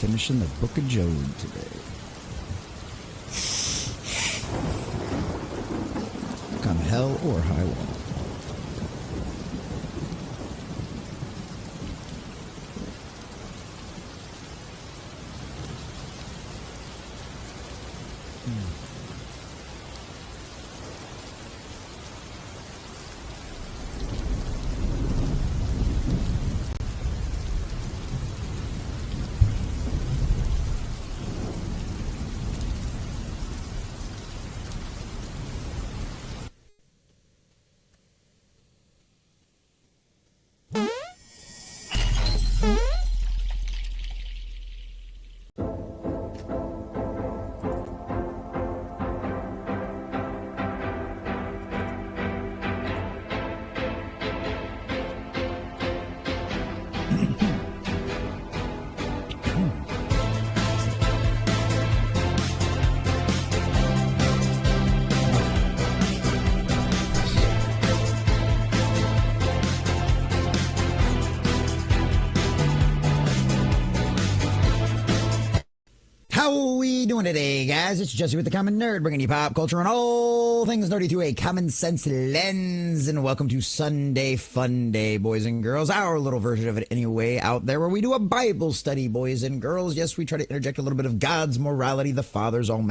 finishing the book of Job today. Come hell or high water. How we doing today, guys? It's Jesse with the Common Nerd, bringing you pop culture and all things nerdy through a common sense lens. And welcome to Sunday Funday, boys and girls. Our little version of it anyway out there, where we do a Bible study, boys and girls. Yes, we try to interject a little bit of God's morality, the Father's all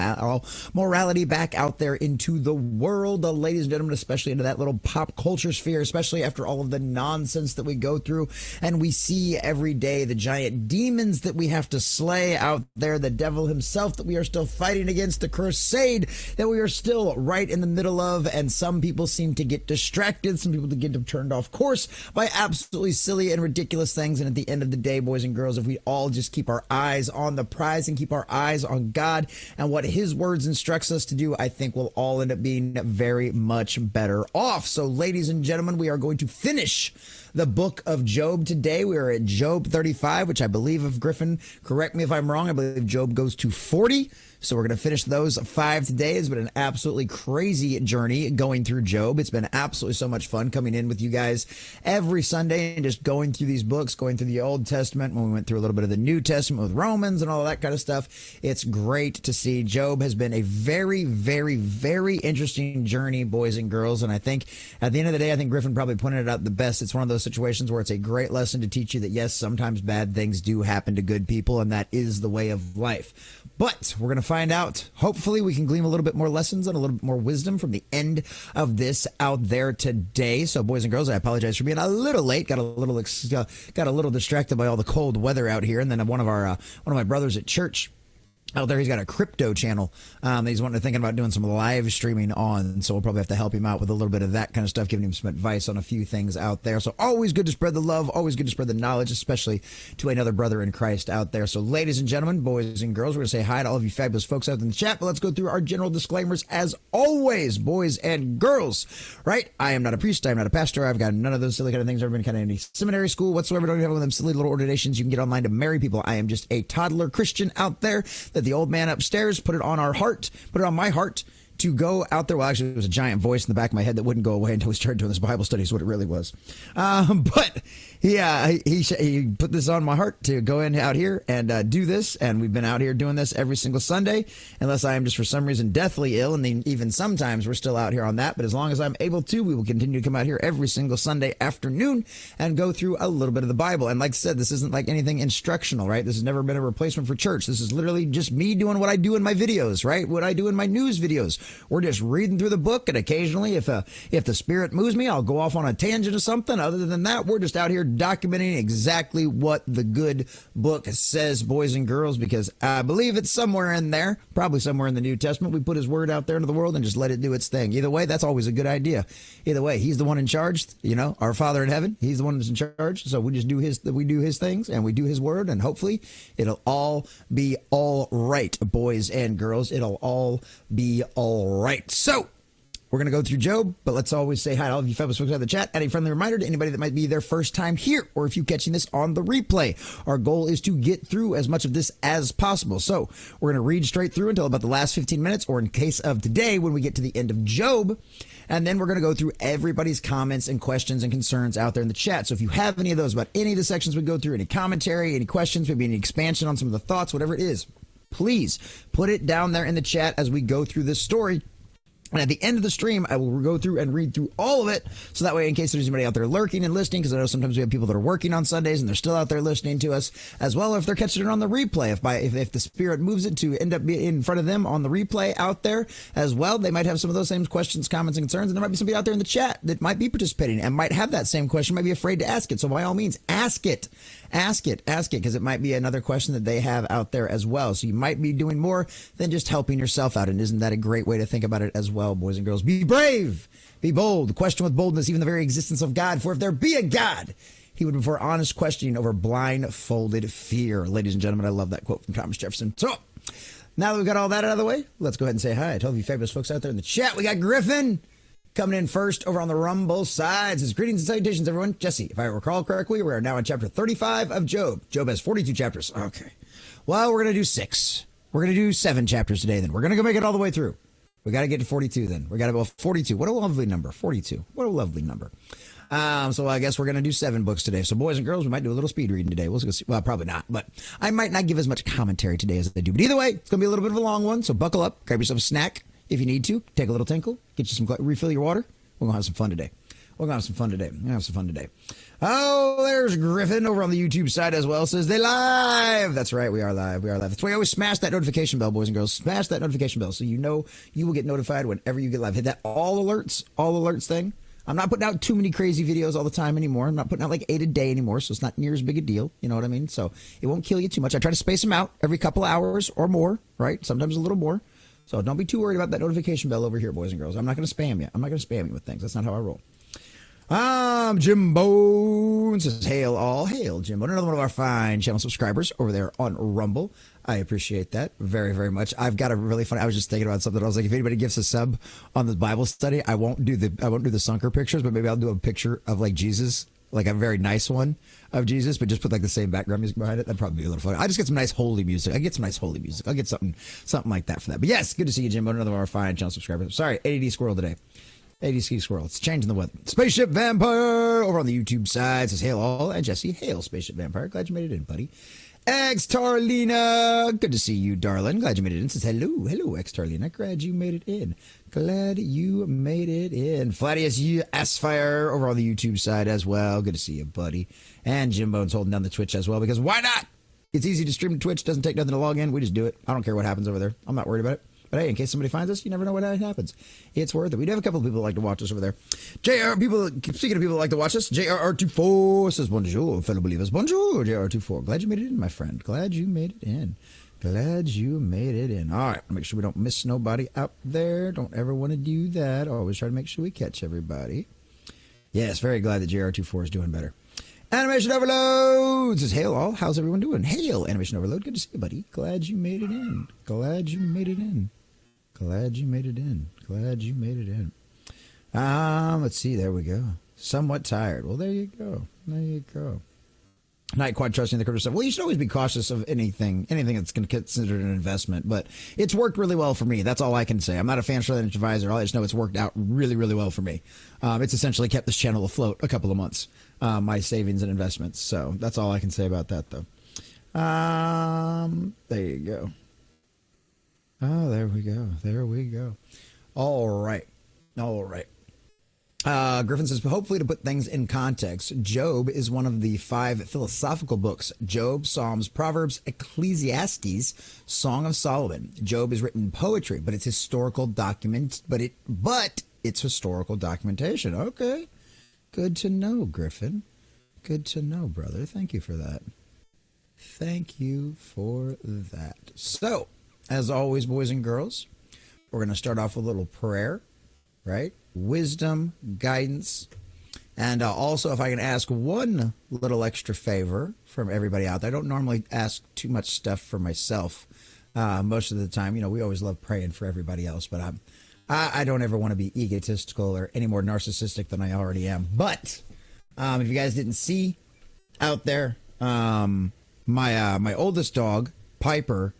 morality back out there into the world, ladies and gentlemen, especially into that little pop culture sphere, especially after all of the nonsense that we go through and we see every day, the giant demons that we have to slay out there, the devil himself that we are still fighting against, the crusade that we are still right in the middle of. And some people seem to get distracted, some people get turned off course by absolutely silly and ridiculous things. And at the end of the day, boys and girls, if we all just keep our eyes on the prize and keep our eyes on God and what his words instructs us to do, I think we'll all end up being very much better off. So ladies and gentlemen, we are going to finish the book of Job today. We are at Job 35, which I believe, if Griffin, correct me if I'm wrong, I believe Job goes to 40. So we're going to finish those 5 today. It's been an absolutely crazy journey going through Job. It's been absolutely so much fun coming in with you guys every Sunday and just going through these books, going through the Old Testament, when we went through a little bit of the New Testament with Romans and all that kind of stuff. It's great to see. Job has been a very, very, very interesting journey, boys and girls. And I think at the end of the day, I think Griffin probably pointed it out the best. It's one of those situations where it's a great lesson to teach you that, yes, sometimes bad things do happen to good people, and that is the way of life. But we're going to find out. Hopefully we can glean a little bit more lessons and a little bit more wisdom from the end of this out there today. So boys and girls, I apologize for being a little late. Got a little distracted by all the cold weather out here. And then one of my brothers at church out there, he's got a crypto channel he's thinking about doing some live streaming on, so we'll probably have to help him out with a little bit of that kind of stuff, giving him some advice on a few things out there. So always good to spread the love, always good to spread the knowledge, especially to another brother in Christ out there. So ladies and gentlemen, boys and girls, we're going to say hi to all of you fabulous folks out in the chat, but let's go through our general disclaimers as always, boys and girls, right? I am not a priest, I am not a pastor, I've got none of those silly kind of things, I've never been kind of any seminary school whatsoever, don't even have one of them silly little ordinations you can get online to marry people. I am just a toddler Christian out there that the old man upstairs put it on my heart to go out there. Well, actually, it was a giant voice in the back of my head that wouldn't go away until we started doing this Bible study is what it really was. But yeah, he put this on my heart to go in out here and do this. And we've been out here doing this every single Sunday, unless I am just for some reason deathly ill. And then even sometimes we're still out here on that. But as long as I'm able to, we will continue to come out here every single Sunday afternoon and go through a little bit of the Bible. And like I said, this isn't like anything instructional, right? This has never been a replacement for church. This is literally just me doing what I do in my videos, right? What I do in my news videos. We're just reading through the book, and occasionally if the Spirit moves me, I'll go off on a tangent or something. Other than that, we're just out here documenting exactly what the good book says, boys and girls, because I believe it's somewhere in there, probably somewhere in the New Testament. We put his word out there into the world and just let it do its thing. Either way, that's always a good idea. Either way, he's the one in charge, our Father in heaven. He's the one who's in charge. So we just do his things and we do his word, and hopefully it'll all be all right, boys and girls. It'll all be all right. So We're going to go through Job, but let's always say hi to all of you fabulous folks out in the chat. And a friendly reminder to anybody that might be their first time here, or if you're catching this on the replay, our goal is to get through as much of this as possible. So we're going to read straight through until about the last 15 minutes, or in case of today, when we get to the end of Job. And then we're going to go through everybody's comments and questions and concerns out there in the chat. So if you have any of those about any of the sections we go through, any commentary, any questions, maybe any expansion on some of the thoughts, whatever it is, please put it down there in the chat as we go through this story. And at the end of the stream, I will go through and read through all of it. So that way, in case there's anybody out there lurking and listening, because I know sometimes we have people that are working on Sundays and they're still out there listening to us, as well if they're catching it on the replay. If the Spirit moves it to end up being in front of them on the replay out there as well, they might have some of those same questions, comments, and concerns. And there might be somebody out there in the chat that might be participating and might have that same question, might be afraid to ask it. So by all means, ask it. Ask it, because it might be another question that they have out there as well. So you might be doing more than just helping yourself out. And isn't that a great way to think about it as well, boys and girls? Be brave, be bold, question with boldness, even the very existence of God. For if there be a God, he would prefer honest questioning over blindfolded fear. Ladies and gentlemen, I love that quote from Thomas Jefferson. So now that we've got all that out of the way, let's go ahead and say hi to all of you fabulous folks out there in the chat. We got Griffin coming in first over on the Rumble sides. His greetings and salutations, everyone. Jesse, if I recall correctly, we are now in chapter 35 of Job. Job has 42 chapters. Okay. Well, we're going to do 6. We're going to do 7 chapters today, then. We're going to go make it all the way through. We got to get to 42, then. We got to go 42. What a lovely number. 42. What a lovely number. So I guess we're going to do 7 books today. So boys and girls, we might do a little speed reading today. We'll see. Well, probably not, but I might not give as much commentary today as I do. But either way, it's going to be a little bit of a long one. So buckle up, grab yourself a snack if you need to. Take a little tinkle, get you some, refill your water. We're going to have some fun today. We're going to have some fun today. We're going to have some fun today. Oh, there's Griffin over on the YouTube side as well. Says they live. That's right. We are live. We are live. That's why I always smash that notification bell, boys and girls. Smash that notification bell so you know you will get notified whenever you get live. Hit that all alerts thing. I'm not putting out too many crazy videos all the time anymore. I'm not putting out like 8 a day anymore, so it's not near as big a deal. You know what I mean? So it won't kill you too much. I try to space them out every couple hours or more, right? Sometimes a little more. So don't be too worried about that notification bell over here, boys and girls. I'm not going to spam you. I'm not going to spam you with things. That's not how I roll. Jimbo says, hail all. Hail, Jimbo. Another one of our fine channel subscribers over there on Rumble. I appreciate that very, very much. I've got a really funny, I was just thinking about something. I was like, if anybody gives a sub on the Bible study, I won't do the sunker pictures, but maybe I'll do a picture of like Jesus, like a very nice one of Jesus, but just put like the same background music behind it. That'd probably be a little fun. I just get some nice holy music. I'll get something like that for that. But yes, good to see you, Jimbo. Another one of our fine channel subscribers. Sorry, ADD Squirrel today. AD Ski Squirrel. It's changing the weather. Spaceship Vampire over on the YouTube side says, hail all. And Jesse, hail Spaceship Vampire. Glad you made it in, buddy. X Tarlina, good to see you, darling. Glad you made it in. Says hello, X Tarlina. Glad you made it in. Glad you made it in. Fladius Asfire over on the YouTube side as well. Good to see you, buddy. And Jimbo's holding down the Twitch as well because why not? It's easy to stream to Twitch. Doesn't take nothing to log in. We just do it. I don't care what happens over there. I'm not worried about it. But hey, in case somebody finds us, you never know what happens. It's worth it. We do have a couple of people that like to watch us over there. Speaking of people that like to watch us, JRR24 says, bonjour, fellow believers. Bonjour, JRR24. Glad you made it in, my friend. Glad you made it in. Glad you made it in. All right, make sure we don't miss nobody out there. Don't ever want to do that. Always try to make sure we catch everybody. Yes, very glad that JR24 is doing better. Animation Overload says, hail all. How's everyone doing? Hail, Animation Overload. Good to see you, buddy. Glad you made it in. Glad you made it in. Glad you made it in. Glad you made it in. Let's see. There we go. Somewhat tired. Well, there you go. There you go. Not quite trusting the crypto stuff. Well, you should always be cautious of anything that's going to get considered an investment, but it's worked really well for me. That's all I can say. I'm not a financial advisor. All I just know it's worked out really, really well for me. It's essentially kept this channel afloat a couple of months, my savings and investments. So that's all I can say about that, though. There you go. Oh, there we go. There we go. All right. All right. Griffin says, hopefully to put things in context, Job is one of the 5 philosophical books. Job, Psalms, Proverbs, Ecclesiastes, Song of Solomon. Job is written poetry, but it's historical document, but it's historical documentation. Okay. Good to know, Griffin. Good to know, brother. Thank you for that. Thank you for that. So, as always, boys and girls, we're going to start off with a little prayer, right? Wisdom, guidance, and also if I can ask one little extra favor from everybody out there. I don't normally ask too much stuff for myself most of the time. You know, we always love praying for everybody else, but I don't ever want to be egotistical or any more narcissistic than I already am. But if you guys didn't see out there, my oldest dog, Piper,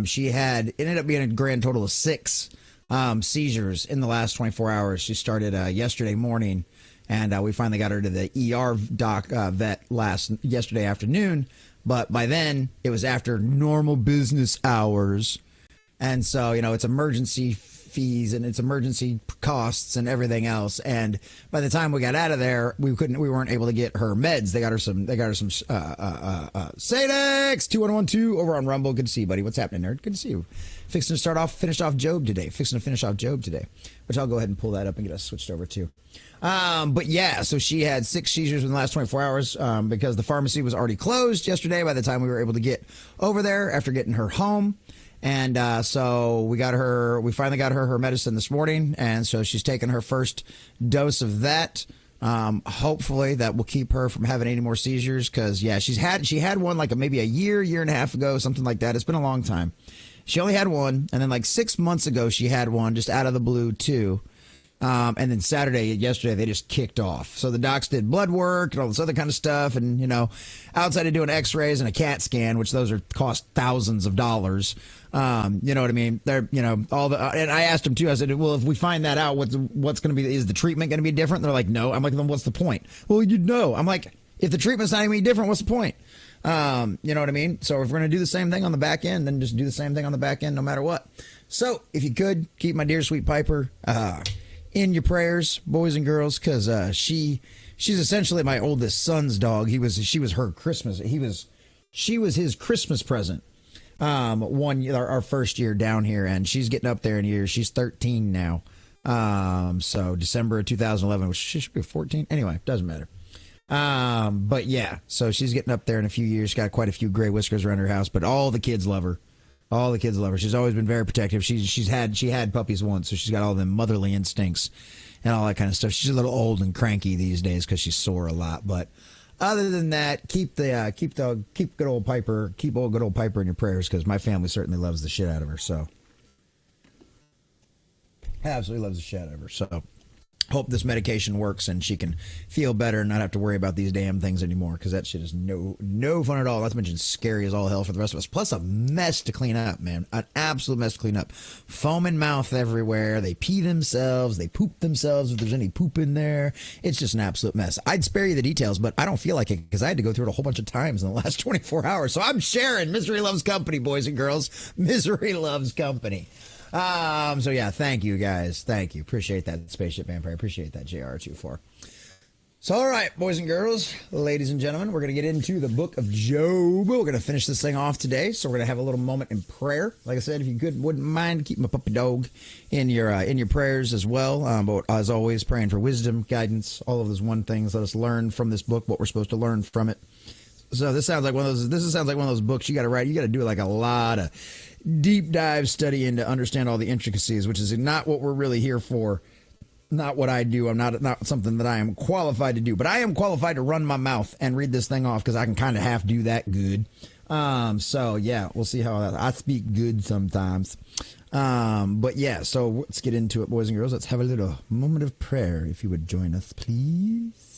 she ended up being a grand total of 6 seizures in the last 24 hours. She started yesterday morning, and we finally got her to the ER vet yesterday afternoon. But by then, it was after normal business hours. And so, it's emergency fees and it's emergency costs and everything else. And by the time we got out of there, we weren't able to get her meds. They got her some Sadex 21112 over on Rumble. Good to see you, buddy. What's happening, nerd? Good to see you. Fixing to finish off Job today, which I'll go ahead and pull that up and get us switched over to. But yeah, so she had 6 seizures in the last 24 hours because the pharmacy was already closed yesterday by the time we were able to get over there after getting her home. And so we finally got her medicine this morning. And so she's taken her first dose of that. Hopefully that will keep her from having any more seizures. Cause yeah, she had one like maybe a year and a half ago, something like that. It's been a long time. She only had one. And then like 6 months ago, she had one just out of the blue too. And then yesterday, they just kicked off. So the docs did blood work and all this other kind of stuff. And, outside of doing x-rays and a CAT scan, which those cost thousands of dollars. You know what I mean? They're, and I asked them too, I said, well, if we find that out, what's going to be, is the treatment going to be different? They're like, no. I'm like, then what's the point? Well, you'd know. I'm like, if the treatment's not even different, what's the point? You know what I mean? So if we're going to do the same thing on the back end, then just do the same thing on the back end, no matter what. So if you could keep my dear sweet Piper, in your prayers, boys and girls, because she's essentially my oldest son's dog. She was her Christmas. She was his Christmas present. One year, our first year down here, and she's getting up there in years. She's 13 now. So December of 2011, which she should be 14. Anyway, doesn't matter. But yeah, so she's getting up there in a few years. She's got quite a few gray whiskers around her house, but all the kids love her. All the kids love her. She's always been very protective. She had puppies once, so she's got all them motherly instincts and all that kind of stuff. She's a little old and cranky these days because she's sore a lot. But other than that, keep good old Piper in your prayers, because my family certainly loves the shit out of her. So absolutely loves the shit out of her. So hope this medication works and she can feel better and not have to worry about these damn things anymore, because that shit is no fun at all. Not to mention scary as all hell for the rest of us. Plus a mess to clean up, man. An absolute mess to clean up. Foam and mouth everywhere. They pee themselves. They poop themselves if there's any poop in there. It's just an absolute mess. I'd spare you the details, but I don't feel like it because I had to go through it a whole bunch of times in the last 24 hours. So I'm sharing. Misery loves company, boys and girls. Misery loves company. So yeah, thank you guys. Thank you. Appreciate that, Spaceship Vampire. Appreciate that, JR24. So, all right, boys and girls, ladies and gentlemen, we're going to get into the book of Job. We're going to finish this thing off today. So we're going to have a little moment in prayer. Like I said, if you wouldn't mind, keep my puppy dog in your prayers as well. But as always, praying for wisdom, guidance, all of those one things. Let us learn from this book what we're supposed to learn from it. So this sounds like one of those books you got to write. You got to do like a lot of deep dive studying to understand all the intricacies, which is not what we're really here for. Not what I do. I'm not something that I am qualified to do, but I am qualified to run my mouth and read this thing off because I can kind of half do that good. So yeah, we'll see how I speak good sometimes. But yeah, so let's get into it, boys and girls. Let's have a little moment of prayer. If you would join us, please.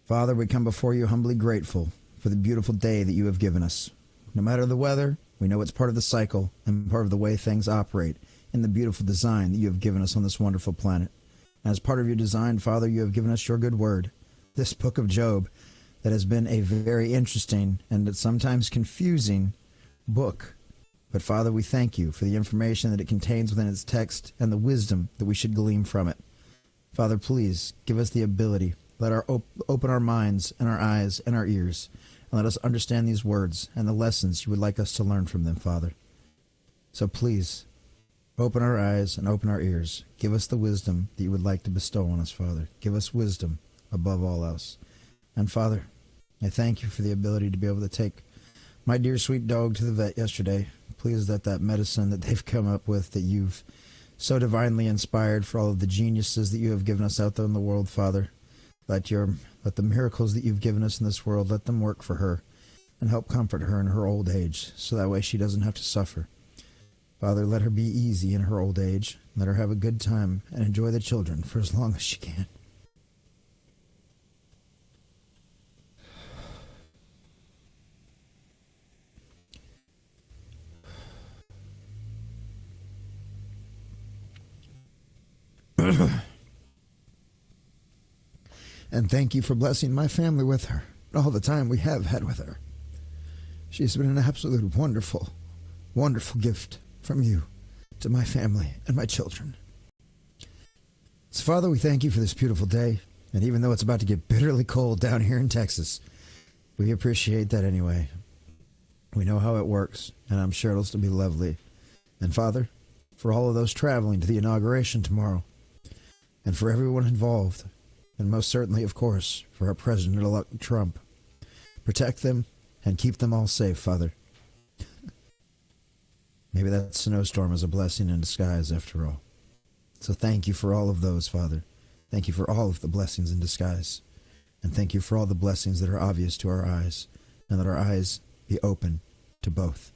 Father, we come before you humbly grateful for the beautiful day that you have given us. No matter the weather, we know it's part of the cycle and part of the way things operate in the beautiful design that you have given us on this wonderful planet. As part of your design, Father, you have given us your good word, this book of Job, that has been a very interesting and sometimes confusing book. But Father, we thank you for the information that it contains within its text and the wisdom that we should glean from it. Father, please give us the ability. Let our open our minds and our eyes and our ears, and let us understand these words and the lessons you would like us to learn from them, Father. So please, open our eyes and open our ears. Give us the wisdom that you would like to bestow on us, Father. Give us wisdom above all else. And Father, I thank you for the ability to be able to take my dear sweet dog to the vet yesterday. Please let that medicine that they've come up with, that you've so divinely inspired for all of the geniuses that you have given us out there in the world, Father, let the miracles that you've given us in this world, let them work for her. and help comfort her in her old age, so that way she doesn't have to suffer. Father, let her be easy in her old age. Let her have a good time and enjoy the children for as long as she can. And thank you for blessing my family with her, all the time we have had with her. She's been an absolute wonderful, wonderful gift from you to my family and my children. So, Father, we thank you for this beautiful day, and even though it's about to get bitterly cold down here in Texas, we appreciate that anyway. We know how it works, and I'm sure it'll still be lovely. And, Father, for all of those traveling to the inauguration tomorrow, and for everyone involved, and most certainly, of course, for our President-elect Trump, protect them and keep them all safe, Father. Maybe that snowstorm is a blessing in disguise, after all. So thank you for all of those, Father. Thank you for all of the blessings in disguise. And thank you for all the blessings that are obvious to our eyes, and that our eyes be open to both.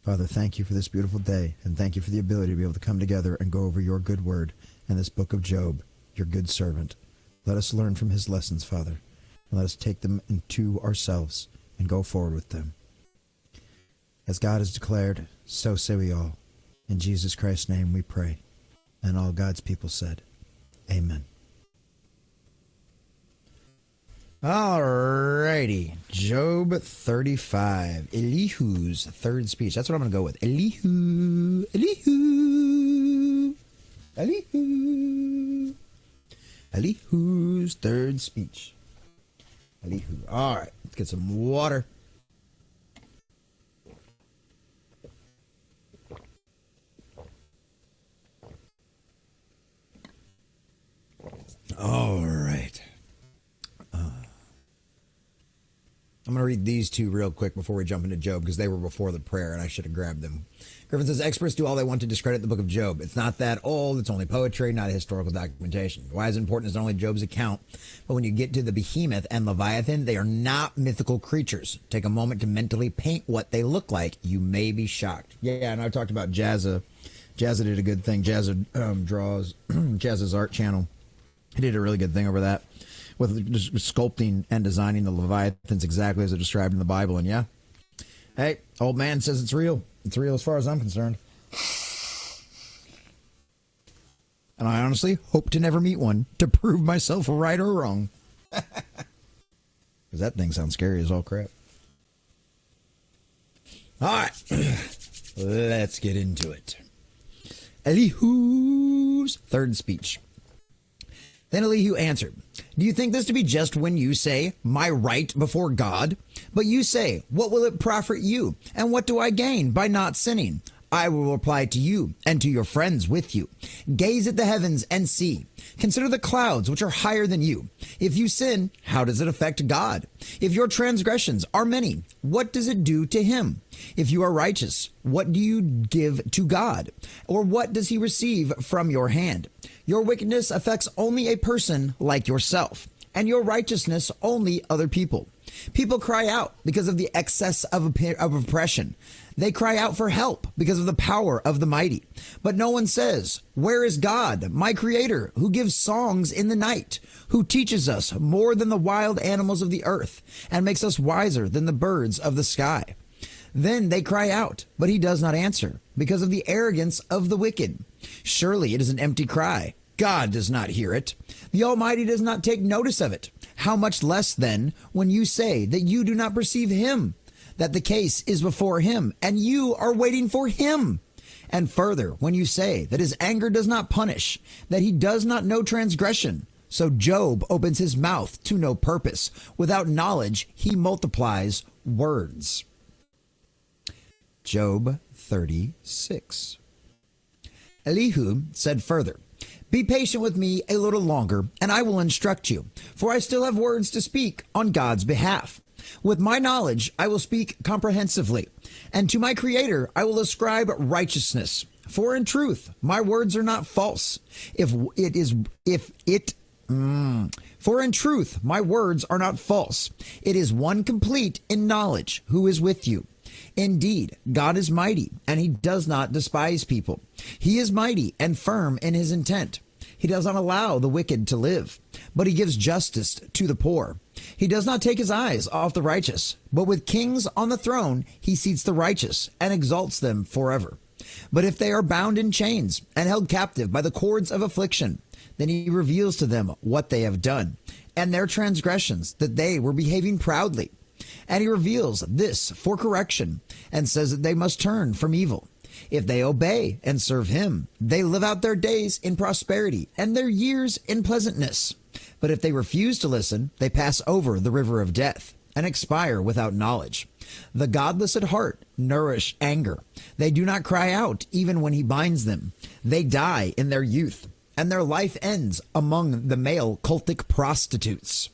Father, thank you for this beautiful day, and thank you for the ability to be able to come together and go over your good word and this book of Job, your good servant. Let us learn from his lessons, Father, and let us take them into ourselves and go forward with them. As God has declared, so say we all. In Jesus Christ's name we pray. And all God's people said, Amen. Alrighty, Job 35, Elihu's third speech. That's what I'm going to go with. Elihu, Elihu's third speech. Elihu. All right, let's get some water. All right. I'm going to read these two real quick before we jump into Job, because they were before the prayer and I should have grabbed them. Griffin says, experts do all they want to discredit the book of Job. It's not that old. It's only poetry, not a historical documentation. Why is it important is not only Job's account, but when you get to the behemoth and Leviathan, they are not mythical creatures. Take a moment to mentally paint what they look like. You may be shocked. Yeah, and I talked about Jazza. Jazza did a good thing. Jazza draws Jazza's art channel. He did a really good thing over that, with sculpting and designing the Leviathans exactly as it's described in the Bible. And yeah, hey, old man says it's real. It's real as far as I'm concerned. And I honestly hope to never meet one to prove myself right or wrong. Because that thing sounds scary as all crap. All right, let's get into it. Elihu's third speech. Then Elihu answered, do you think this to be just when you say, my right before God? But you say, what will it profit you? And what do I gain by not sinning? I will reply to you and to your friends with you. Gaze at the heavens and see. Consider the clouds which are higher than you. If you sin, how does it affect God? If your transgressions are many, what does it do to him? If you are righteous, what do you give to God? Or what does he receive from your hand? Your wickedness affects only a person like yourself, and your righteousness only other people. People cry out because of the excess of oppression. They cry out for help because of the power of the mighty. But no one says, where is God, my creator, who gives songs in the night, who teaches us more than the wild animals of the earth, and makes us wiser than the birds of the sky? Then they cry out, but he does not answer, because of the arrogance of the wicked. Surely it is an empty cry. God does not hear it. The Almighty does not take notice of it. How much less, then, when you say that you do not perceive him, that the case is before him, and you are waiting for him? And further, when you say that his anger does not punish, that he does not know transgression, so Job opens his mouth to no purpose. Without knowledge, he multiplies words. Job 36. Elihu said further, be patient with me a little longer, and I will instruct you, for I still have words to speak on God's behalf. With my knowledge, I will speak comprehensively, and to my Creator I will ascribe righteousness. For in truth, my words are not false. For in truth, my words are not false. It is one complete in knowledge who is with you. Indeed, God is mighty, and he does not despise people. He is mighty and firm in his intent. He does not allow the wicked to live, but he gives justice to the poor. He does not take his eyes off the righteous, but with kings on the throne he seats the righteous and exalts them forever. But if they are bound in chains and held captive by the cords of affliction, then he reveals to them what they have done, and their transgressions, that they were behaving proudly. And he reveals this for correction, and says that they must turn from evil. If they obey and serve him, they live out their days in prosperity and their years in pleasantness. But if they refuse to listen, they pass over the river of death and expire without knowledge. The godless at heart nourish anger. They do not cry out even when he binds them. They die in their youth, and their life ends among the male cultic prostitutes.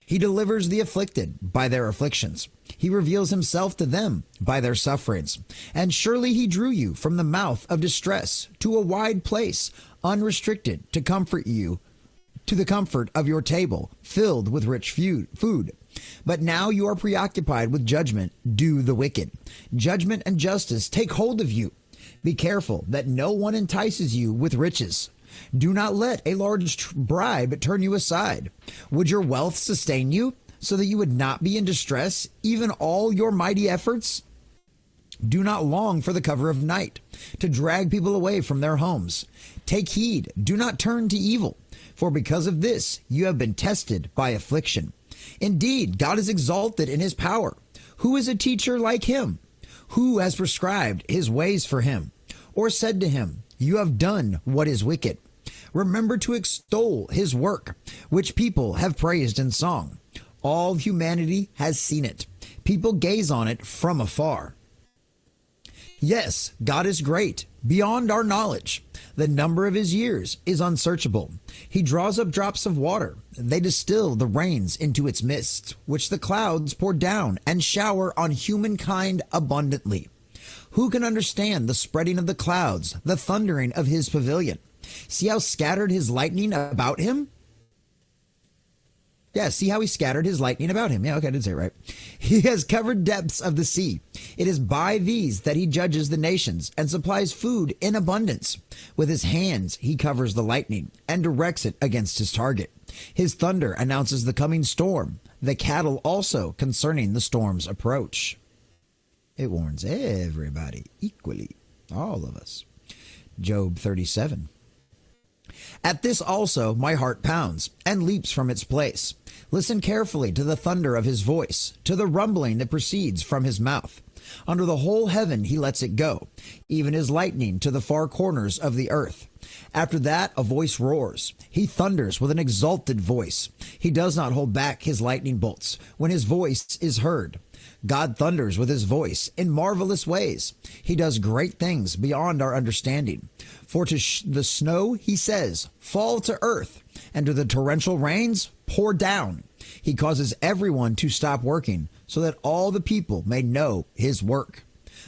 He delivers the afflicted by their afflictions. He reveals himself to them by their sufferings. And surely he drew you from the mouth of distress to a wide place, unrestricted, to comfort you, to the comfort of your table, filled with rich food. But now you are preoccupied with judgment. Do the wicked. Judgment and justice take hold of you. Be careful that no one entices you with riches. Do not let a large bribe turn you aside. Would your wealth sustain you so that you would not be in distress, even all your mighty efforts? Do not long for the cover of night, to drag people away from their homes. Take heed, do not turn to evil, for because of this you have been tested by affliction. Indeed, God is exalted in his power. Who is a teacher like him? Who has prescribed his ways for him, or said to him, you have done what is wicked? Remember to extol his work, which people have praised in song. All humanity has seen it. People gaze on it from afar. Yes, God is great, beyond our knowledge. The number of his years is unsearchable. He draws up drops of water. They distill the rains into its mists, which the clouds pour down and shower on humankind abundantly. Who can understand the spreading of the clouds, the thundering of his pavilion? See how scattered his lightning about him? Yeah, see how he scattered his lightning about him. Yeah, okay, I did say it right. He has covered depths of the sea. It is by these that he judges the nations and supplies food in abundance. With his hands he covers the lightning and directs it against his target. His thunder announces the coming storm, the cattle also concerning the storm's approach. It warns everybody equally, all of us. Job 37. At this also my heart pounds and leaps from its place. Listen carefully to the thunder of his voice, to the rumbling that proceeds from his mouth. Under the whole heaven he lets it go, even his lightning to the far corners of the earth. After that a voice roars. He thunders with an exalted voice. He does not hold back his lightning bolts when his voice is heard. God thunders with his voice in marvelous ways. He does great things beyond our understanding. For to the snow, he says, fall to earth, and to the torrential rains, pour down. He causes everyone to stop working, so that all the people may know his work.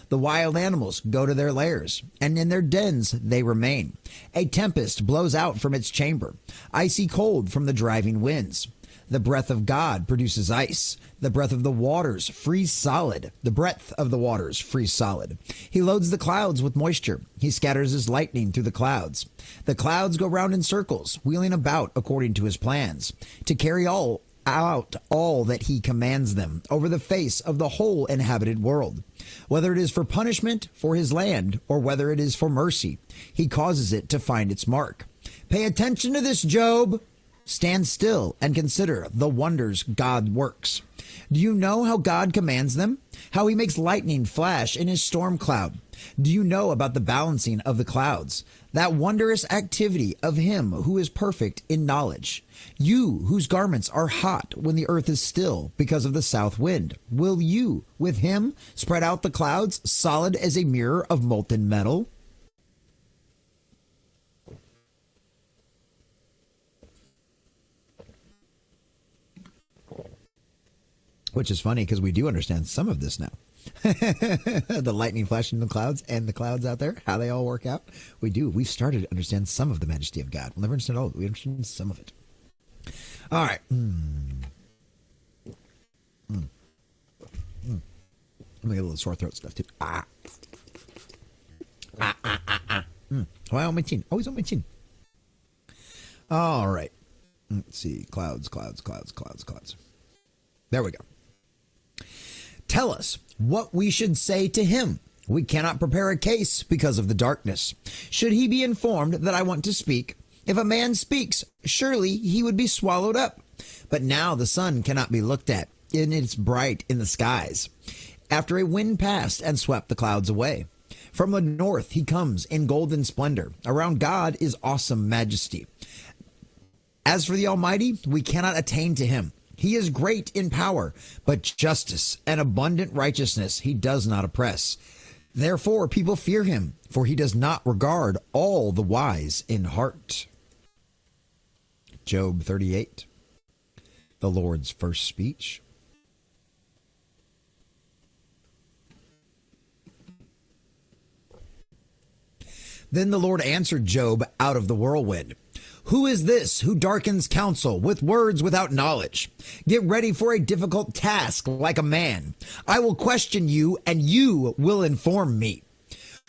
The wild animals go to their lairs, and in their dens they remain. A tempest blows out from its chamber, icy cold from the driving winds. The breath of God produces ice. The breath of the waters freeze solid. The breadth of the waters freeze solid. He loads the clouds with moisture. He scatters his lightning through the clouds. The clouds go round in circles, wheeling about according to his plans, to carry out all that he commands them over the face of the whole inhabited world. Whether it is for punishment for his land, or whether it is for mercy, he causes it to find its mark. Pay attention to this, Job. Stand still and consider the wonders God works. Do you know how God commands them? How he makes lightning flash in his storm cloud? Do you know about the balancing of the clouds? That wondrous activity of him who is perfect in knowledge. You whose garments are hot when the earth is still because of the south wind. Will you, with him, spread out the clouds solid as a mirror of molten metal? Which is funny because we do understand some of this now. The lightning flashing in the clouds and the clouds out there, how they all work out. We do. We've started to understand some of the majesty of God. We'll never understand all of it. We understand some of it. All right. Let me get a little sore throat stuff too. Why on my chin? Always on my chin. All right. Let's see. Clouds. There we go. Tell us what we should say to him. We cannot prepare a case because of the darkness. Should he be informed that I want to speak? If a man speaks, surely he would be swallowed up. But now the sun cannot be looked at, and it's bright in the skies. After a wind passed and swept the clouds away. From the north he comes in golden splendor. Around God is awesome majesty. As for the Almighty, we cannot attain to him. He is great in power, but justice and abundant righteousness he does not oppress. Therefore people fear him, for he does not regard all the wise in heart. Job 38, the Lord's first speech. Then the Lord answered Job out of the whirlwind. Who is this who darkens counsel with words without knowledge? Get ready for a difficult task like a man. I will question you, and you will inform me.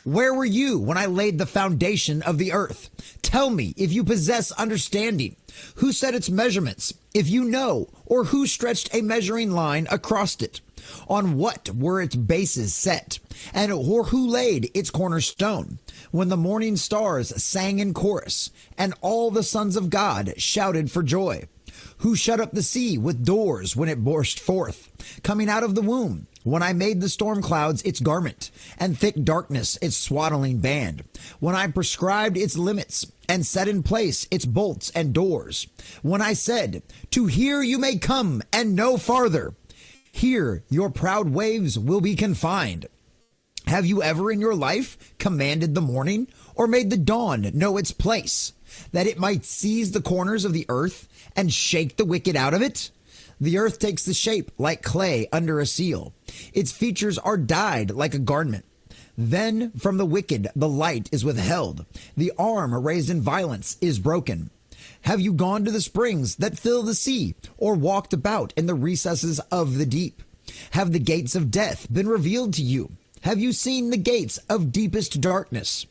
Where were you when I laid the foundation of the earth? Tell me if you possess understanding. Who set its measurements, if you know, or who stretched a measuring line across it? On what were its bases set, and or who laid its cornerstone? When the morning stars sang in chorus, and all the sons of God shouted for joy. Who shut up the sea with doors when it burst forth, coming out of the womb, when I made the storm clouds its garment, and thick darkness its swaddling band, when I prescribed its limits, and set in place its bolts and doors, when I said, to here you may come, and no farther. Here your proud waves will be confined. Have you ever in your life commanded the morning, or made the dawn know its place, that it might seize the corners of the earth and shake the wicked out of it? The earth takes the shape like clay under a seal. Its features are dyed like a garment. Then from the wicked the light is withheld. The arm raised in violence is broken. Have you gone to the springs that fill the sea, or walked about in the recesses of the deep? Have the gates of death been revealed to you? Have you seen the gates of deepest darkness?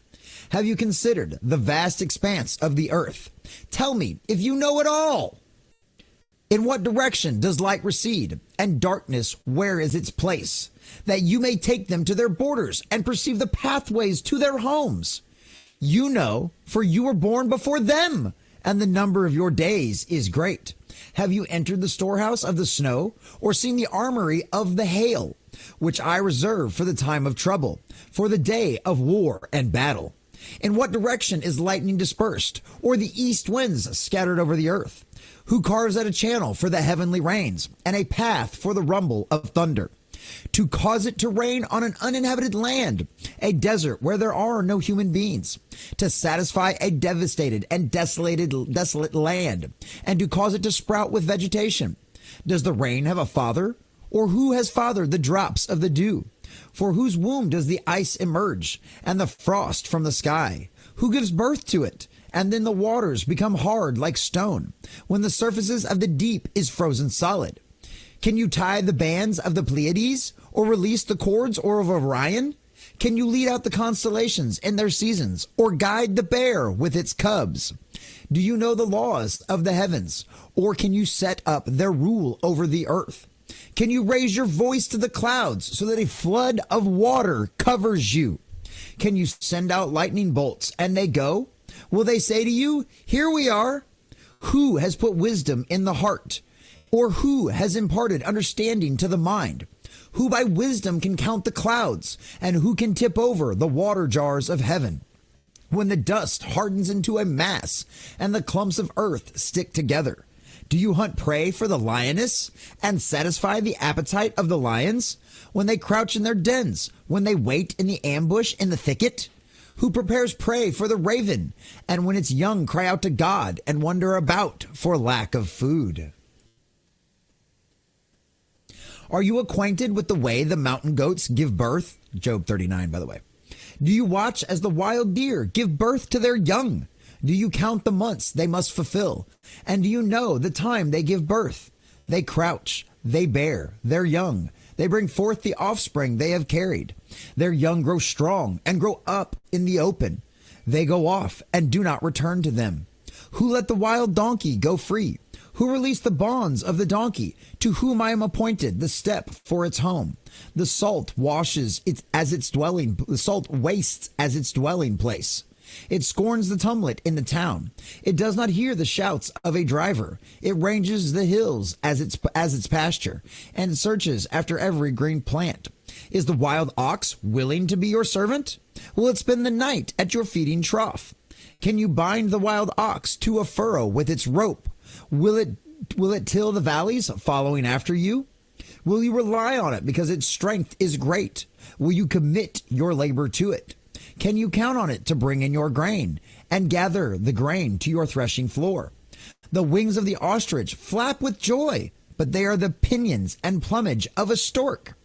Have you considered the vast expanse of the earth? Tell me if you know it all. In what direction does light recede, and darkness where is its place? That you may take them to their borders and perceive the pathways to their homes. You know, for you were born before them, and the number of your days is great. Have you entered the storehouse of the snow, or seen the armory of the hail, which I reserve for the time of trouble, for the day of war and battle? In what direction is lightning dispersed, or the east winds scattered over the earth? Who carves out a channel for the heavenly rains, and a path for the rumble of thunder? To cause it to rain on an uninhabited land, a desert where there are no human beings, to satisfy a devastated and desolate land, and to cause it to sprout with vegetation. Does the rain have a father? Or who has fathered the drops of the dew? For whose womb does the ice emerge, and the frost from the sky? Who gives birth to it? And then the waters become hard like stone, when the surfaces of the deep is frozen solid. Can you tie the bands of the Pleiades, or release the cords of Orion? Can you lead out the constellations in their seasons, or guide the bear with its cubs? Do you know the laws of the heavens, or can you set up their rule over the earth? Can you raise your voice to the clouds so that a flood of water covers you? Can you send out lightning bolts and they go? Will they say to you, here we are? Who has put wisdom in the heart? Or who has imparted understanding to the mind? Who by wisdom can count the clouds, and who can tip over the water jars of heaven? When the dust hardens into a mass, and the clumps of earth stick together, do you hunt prey for the lioness, and satisfy the appetite of the lions? When they crouch in their dens, when they wait in the ambush in the thicket? Who prepares prey for the raven, and when its young cry out to God and wander about for lack of food? Are you acquainted with the way the mountain goats give birth? Job 39, by the way. Do you watch as the wild deer give birth to their young? Do you count the months they must fulfill? And do you know the time they give birth? They crouch, they bear, their young. They bring forth the offspring they have carried. Their young grow strong and grow up in the open. They go off and do not return to them. Who let the wild donkey go free? Who released the bonds of the donkey, to whom I am appointed the step for its home? The salt washes it as its dwelling, the salt wastes as its dwelling place. It scorns the tumlet in the town. It does not hear the shouts of a driver. It ranges the hills as its pasture, and searches after every green plant. Is the wild ox willing to be your servant? Will it spend the night at your feeding trough? Can you bind the wild ox to a furrow with its rope? Will it till the valleys, following after you? Will you rely on it because its strength is great? Will you commit your labor to it? Can you count on it to bring in your grain and gather the grain to your threshing floor? The wings of the ostrich flap with joy, but they are the pinions and plumage of a stork.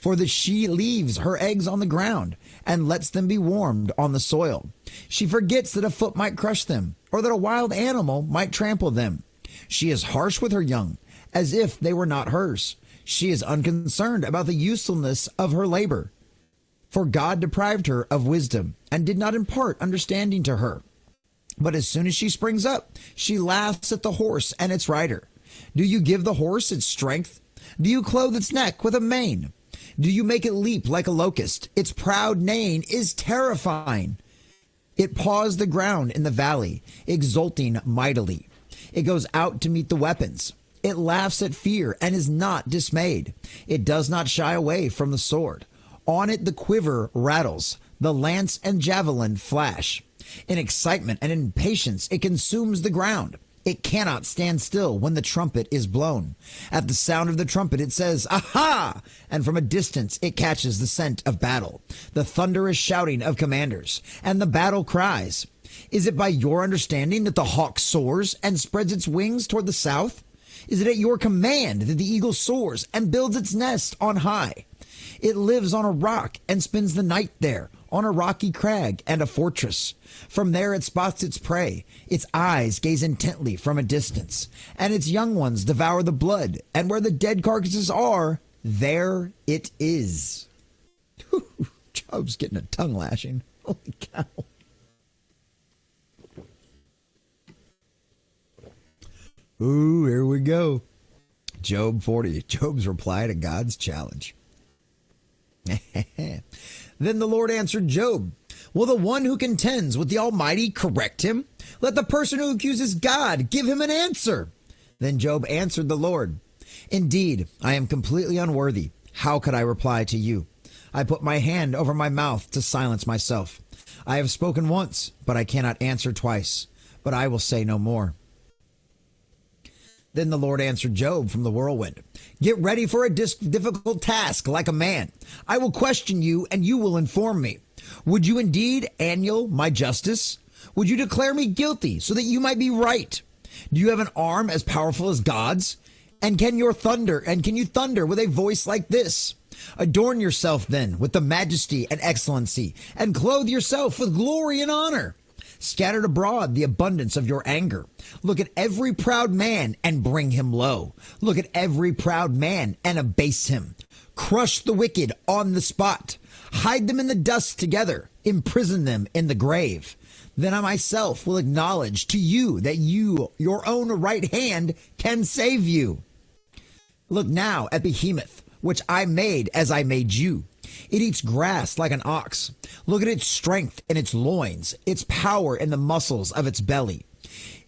For she leaves her eggs on the ground and lets them be warmed on the soil. She forgets that a foot might crush them, or that a wild animal might trample them. She is harsh with her young, as if they were not hers. She is unconcerned about the usefulness of her labor. For God deprived her of wisdom and did not impart understanding to her. But as soon as she springs up, she laughs at the horse and its rider. Do you give the horse its strength? Do you clothe its neck with a mane? Do you make it leap like a locust? Its proud neighing is terrifying. It paws the ground in the valley, exulting mightily. It goes out to meet the weapons. It laughs at fear and is not dismayed. It does not shy away from the sword. On it the quiver rattles, the lance and javelin flash. In excitement and impatience it consumes the ground. It cannot stand still when the trumpet is blown. At the sound of the trumpet it says, "Aha!" And from a distance it catches the scent of battle, the thunderous shouting of commanders, and the battle cries. Is it by your understanding that the hawk soars and spreads its wings toward the south? Is it at your command that the eagle soars and builds its nest on high? It lives on a rock and spends the night there, on a rocky crag and a fortress. From there it spots its prey. Its eyes gaze intently from a distance, and its young ones devour the blood, and where the dead carcasses are, there it is. Job's getting a tongue lashing. Holy cow. Ooh, here we go. Job 40, Job's reply to God's challenge. Then the Lord answered Job, "Will the one who contends with the Almighty correct him? Let the person who accuses God give him an answer." Then Job answered the Lord, "Indeed, I am completely unworthy. How could I reply to you? I put my hand over my mouth to silence myself. I have spoken once, but I cannot answer twice. But I will say no more." Then the Lord answered Job from the whirlwind, "Get ready for a difficult task like a man. I will question you, and you will inform me. Would you indeed annul my justice? Would you declare me guilty so that you might be right? Do you have an arm as powerful as God's? And can you thunder with a voice like this? Adorn yourself then with the majesty and excellency, and clothe yourself with glory and honor. Scattered abroad the abundance of your anger. Look at every proud man and bring him low. Look at every proud man and abase him. Crush the wicked on the spot. Hide them in the dust together. Imprison them in the grave. Then I myself will acknowledge to you that your own right hand, can save you. Look now at Behemoth, which I made as I made you. It eats grass like an ox. Look at its strength in its loins, its power in the muscles of its belly.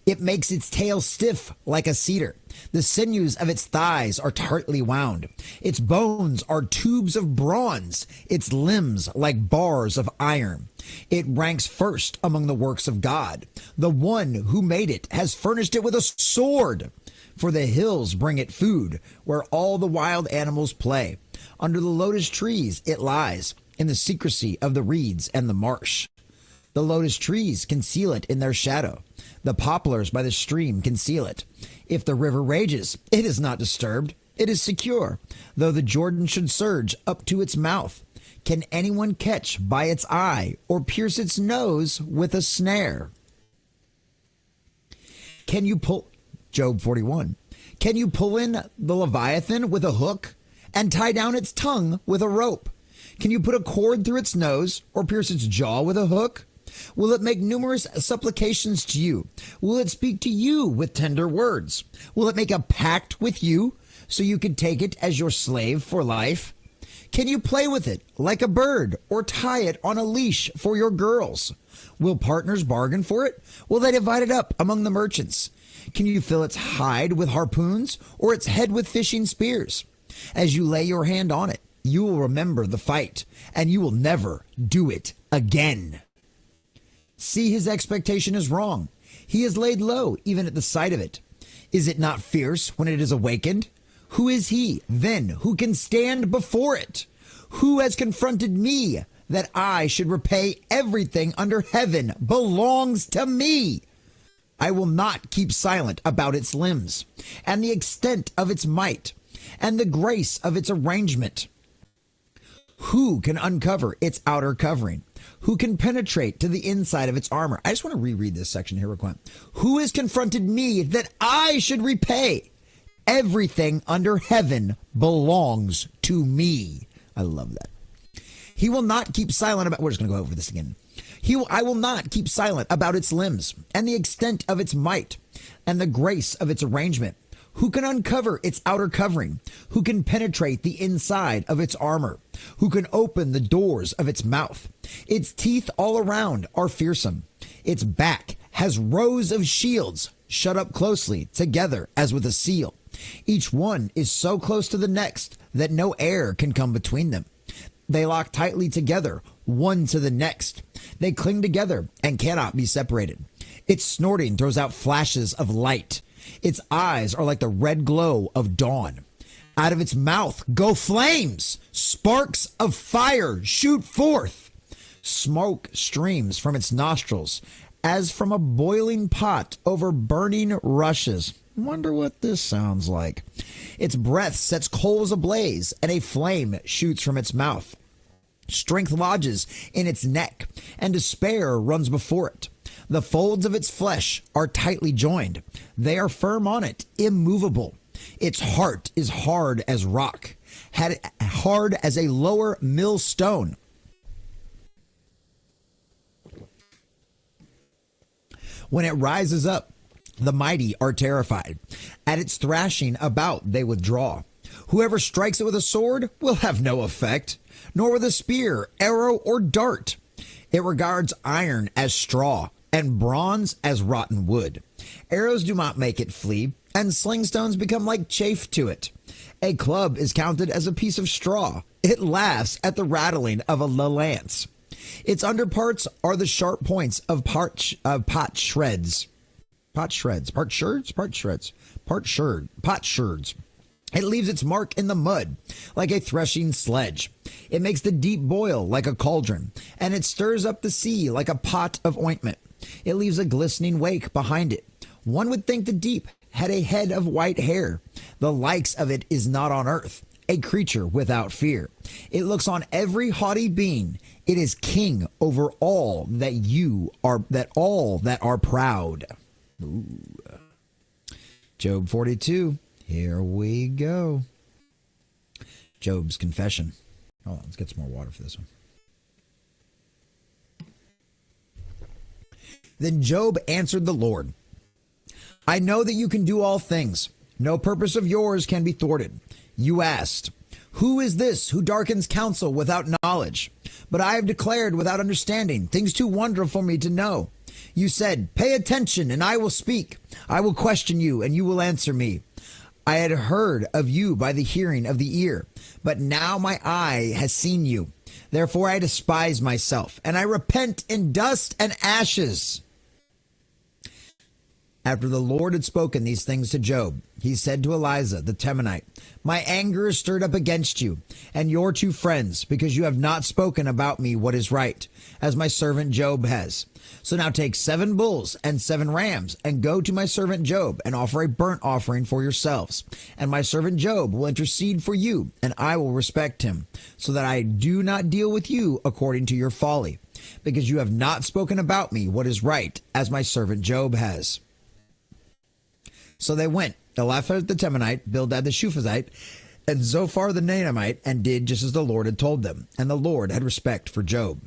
It makes its tail stiff like a cedar. The sinews of its thighs are tightly wound. Its bones are tubes of bronze, its limbs like bars of iron. It ranks first among the works of God. The one who made it has furnished it with a sword. For the hills bring it food, where all the wild animals play. Under the lotus trees it lies, in the secrecy of the reeds and the marsh. The lotus trees conceal it in their shadow. The poplars by the stream conceal it. If the river rages, it is not disturbed. It is secure, though the Jordan should surge up to its mouth. Can anyone catch by its eye or pierce its nose with a snare? Can you pull, Job 41, can you pull in the Leviathan with a hook and tie down its tongue with a rope? Can you put a cord through its nose or pierce its jaw with a hook? Will it make numerous supplications to you? Will it speak to you with tender words? Will it make a pact with you so you can take it as your slave for life? Can you play with it like a bird or tie it on a leash for your girls? Will partners bargain for it? Will they divide it up among the merchants? Can you fill its hide with harpoons or its head with fishing spears? As you lay your hand on it, you will remember the fight, and you will never do it again. See, his expectation is wrong. He is laid low even at the sight of it. Is it not fierce when it is awakened? Who is he, then, who can stand before it? Who has confronted me that I should repay everything under heaven belongs to me? I will not keep silent about its limbs, and the extent of its might, and the grace of its arrangement. Who can uncover its outer covering? Who can penetrate to the inside of its armor? I just want to reread this section here real quick. Who has confronted me that I should repay? Everything under heaven belongs to me. I love that. He will not keep silent about, we're just going to go over this again. I will not keep silent about its limbs and the extent of its might and the grace of its arrangement. Who can uncover its outer covering? Who can penetrate the inside of its armor? Who can open the doors of its mouth? Its teeth all around are fearsome. Its back has rows of shields shut up closely together as with a seal. Each one is so close to the next that no air can come between them. They lock tightly together, one to the next. They cling together and cannot be separated. Its snorting throws out flashes of light. Its eyes are like the red glow of dawn. Out of its mouth go flames. Sparks of fire shoot forth. Smoke streams from its nostrils as from a boiling pot over burning rushes. Wonder what this sounds like. Its breath sets coals ablaze, and a flame shoots from its mouth. Strength lodges in its neck, and despair runs before it. The folds of its flesh are tightly joined. They are firm on it, immovable. Its heart is hard as rock, hard as a lower millstone. When it rises up, the mighty are terrified. At its thrashing about, they withdraw. Whoever strikes it with a sword will have no effect, nor with a spear, arrow, or dart. It regards iron as straw, and bronze as rotten wood. Arrows do not make it flee, and sling stones become like chaff to it. A club is counted as a piece of straw. It laughs at the rattling of a lance. Its underparts are the sharp points of pot sherds. It leaves its mark in the mud like a threshing sledge. It makes the deep boil like a cauldron, and it stirs up the sea like a pot of ointment. It leaves a glistening wake behind it. One would think the deep had a head of white hair. The likes of it is not on earth, a creature without fear. It looks on every haughty being. It is king over all that are proud. Ooh. Job 42. Here we go. Job's confession. Hold on, let's get some more water for this one. Then Job answered the Lord, I know that you can do all things. No purpose of yours can be thwarted. You asked, who is this who darkens counsel without knowledge? But I have declared without understanding things too wonderful for me to know. You said, pay attention and I will speak. I will question you and you will answer me. I had heard of you by the hearing of the ear, but now my eye has seen you. Therefore I despise myself, and I repent in dust and ashes. After the Lord had spoken these things to Job, he said to Eliza the Temanite, my anger is stirred up against you and your two friends, because you have not spoken about me what is right, as my servant Job has. So now take 7 bulls and 7 rams, and go to my servant Job, and offer a burnt offering for yourselves. And my servant Job will intercede for you, and I will respect him, so that I do not deal with you according to your folly, because you have not spoken about me what is right, as my servant Job has. So they went, Eliphaz the Temanite, Bildad the Shuphazite, and Zophar the Naamite, and did just as the Lord had told them. And the Lord had respect for Job.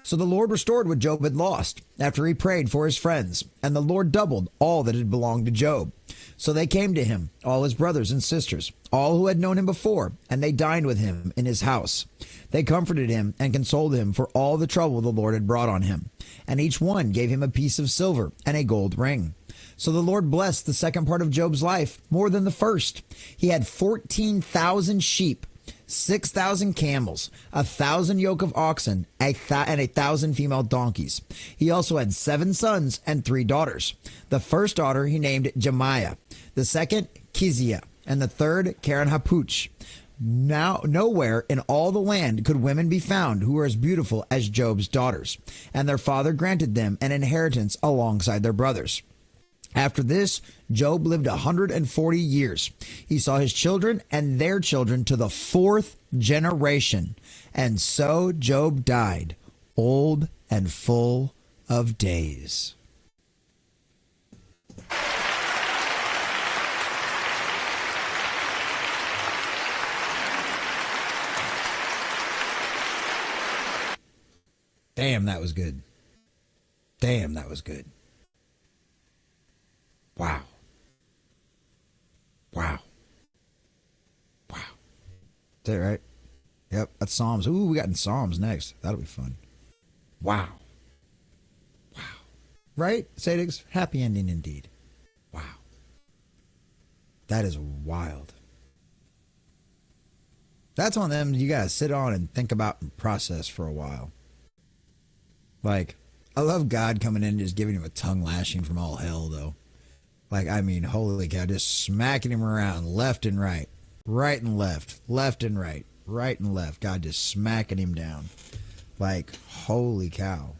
So the Lord restored what Job had lost, after he prayed for his friends, and the Lord doubled all that had belonged to Job. So they came to him, all his brothers and sisters, all who had known him before, and they dined with him in his house. They comforted him and consoled him for all the trouble the Lord had brought on him, and each one gave him a piece of silver and a gold ring. So the Lord blessed the second part of Job's life more than the first. He had 14,000 sheep, 6,000 camels, 1,000 yoke of oxen, and 1,000 female donkeys. He also had 7 sons and 3 daughters. The first daughter he named Jemiah, the second Keziah, and the third Karen Hapuch. Now, nowhere in all the land could women be found who were as beautiful as Job's daughters, and their father granted them an inheritance alongside their brothers. After this, Job lived 140 years. He saw his children and their children to the 4th generation. And so Job died, old and full of days. Damn, that was good. Damn, that was good. Wow. Wow. Wow. Is that right? Yep, that's Psalms. Ooh, we got in Psalms next. That'll be fun. Wow. Wow. Right? Sadix? Happy ending indeed. Wow. That is wild. That's one of them you gotta sit on and think about and process for a while. Like, I love God coming in and just giving him a tongue lashing from all hell, though. Like, I mean, holy cow, just smacking him around left and right and left and right and left. God just smacking him down. Like, holy cow.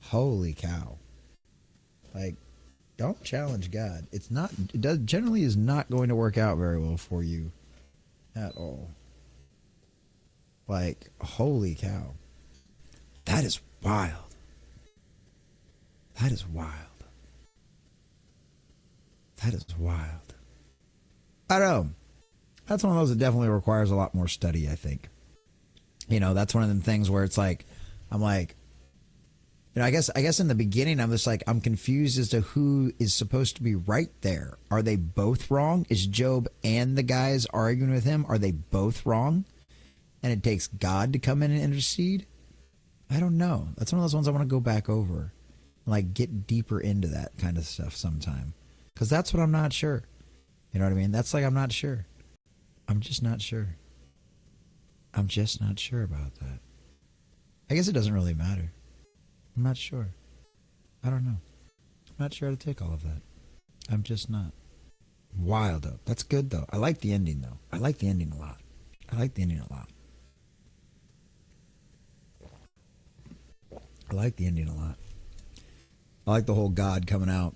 Holy cow. Like, don't challenge God. Generally is not going to work out very well for you at all. Like, holy cow. That is wild. That is wild. That is wild. I don't know. That's one of those that definitely requires a lot more study, I think. You know, that's one of them things where it's like, I'm like, you know, I guess in the beginning, I'm just like, I'm confused as to who is supposed to be right there. Are they both wrong? Is Job and the guys arguing with him? Are they both wrong? And it takes God to come in and intercede? I don't know. That's one of those ones I want to go back over and like get deeper into that kind of stuff sometime. Because that's what I'm not sure. You know what I mean? That's like, I'm not sure. I'm just not sure. I'm just not sure about that. I guess it doesn't really matter. I'm not sure. I don't know. I'm not sure how to take all of that. I'm just not. Wild, though. That's good, though. I like the ending, though. I like the ending a lot. I like the ending a lot. I like the ending a lot. I like the whole God coming out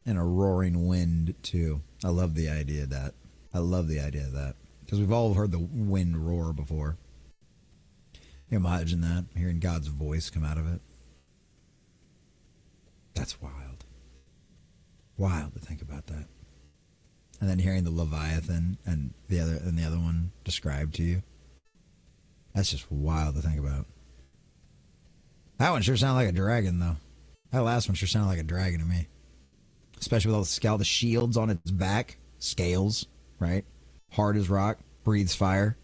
in a roaring wind, too. I love the idea of that. I love the idea of that. Because we've all heard the wind roar before. You imagine that, hearing God's voice come out of it. That's wild. Wild to think about that. And then hearing the Leviathan and the other one described to you. That's just wild to think about. That one sure sounded like a dragon, though. That last one sure sounded like a dragon to me. Especially with all the shields on its back. Scales, right? Hard as rock. Breathes fire.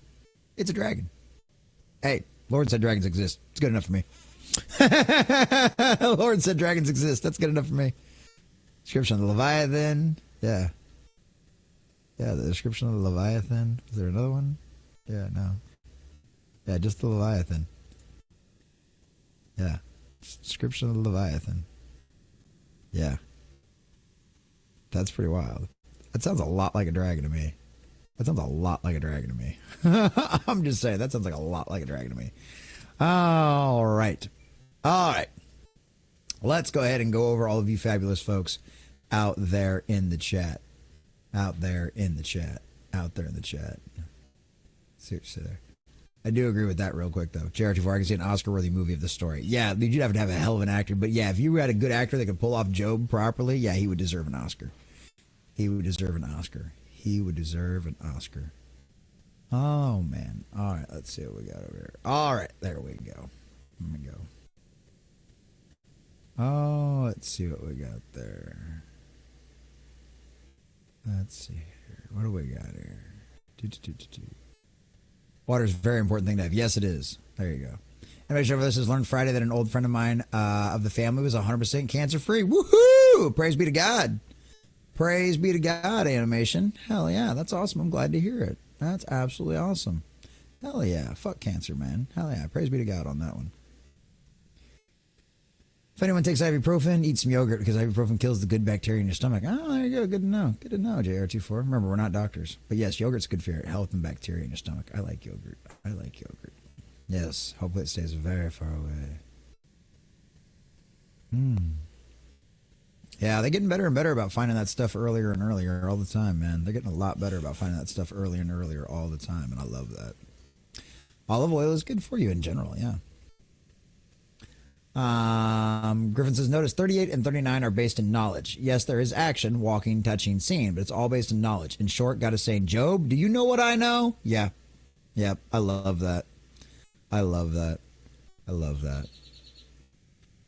It's a dragon. Hey, Lord said dragons exist. It's good enough for me. Lord said dragons exist. That's good enough for me. Description of the Leviathan. Yeah. Yeah, the description of the Leviathan. Is there another one? Yeah, no. Yeah, just the Leviathan. Yeah. Description of the Leviathan. Yeah. That's pretty wild. That sounds a lot like a dragon to me. That sounds a lot like a dragon to me. I'm just saying, that sounds like a lot like a dragon to me. All right. All right. Let's go ahead and go over all of you fabulous folks out there in the chat. Out there in the chat. Out there in the chat. Seriously there. I do agree with that real quick, though. JR24, I can see an Oscar-worthy movie of the story. Yeah, you'd have to have a hell of an actor. But yeah, if you had a good actor that could pull off Job properly, yeah, he would deserve an Oscar. He would deserve an Oscar. He would deserve an Oscar. Oh, man. All right, let's see what we got over here. All right, there we go. Let me go. Oh, let's see what we got there. Let's see here. What do we got here? Water is a very important thing to have. Yes, it is. There you go. Animation over this has learned Friday that an old friend of mine of the family was 100% cancer-free. Woohoo! Praise be to God. Praise be to God, Animation. Hell yeah, that's awesome. I'm glad to hear it. That's absolutely awesome. Hell yeah. Fuck cancer, man. Hell yeah. Praise be to God on that one. If anyone takes ibuprofen, eat some yogurt because ibuprofen kills the good bacteria in your stomach. Oh, there you go. Good to know. Good to know, JR24. Remember, we're not doctors. But yes, yogurt's good for your health and bacteria in your stomach. I like yogurt. I like yogurt. Yes. Hopefully it stays very far away. Yeah, they're getting better and better about finding that stuff earlier and earlier all the time, man. They're getting a lot better about finding that stuff earlier and earlier all the time, and I love that. Olive oil is good for you in general, yeah. Griffin says, notice 38 and 39 are based in knowledge. Yes, there is action, walking, touching, seeing, but it's all based in knowledge. In short, God is saying, Job, do you know what I know? Yeah. Yep. I love that. I love that. I love that.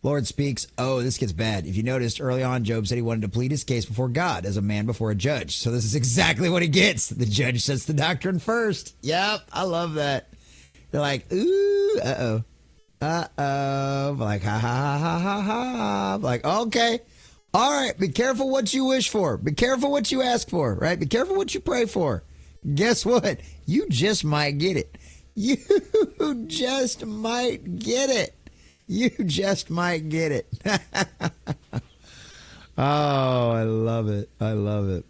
Lord speaks. Oh, this gets bad. If you noticed early on, Job said he wanted to plead his case before God as a man before a judge. So this is exactly what he gets. The judge sets the doctrine first. Yep. I love that. They're like, ooh, uh-oh. Uh-oh. Like, ha, ha, ha, ha, ha. Like, okay. All right. Be careful what you wish for. Be careful what you ask for, right? Be careful what you pray for. Guess what? You just might get it. You just might get it. You just might get it. Oh, I love it. I love it.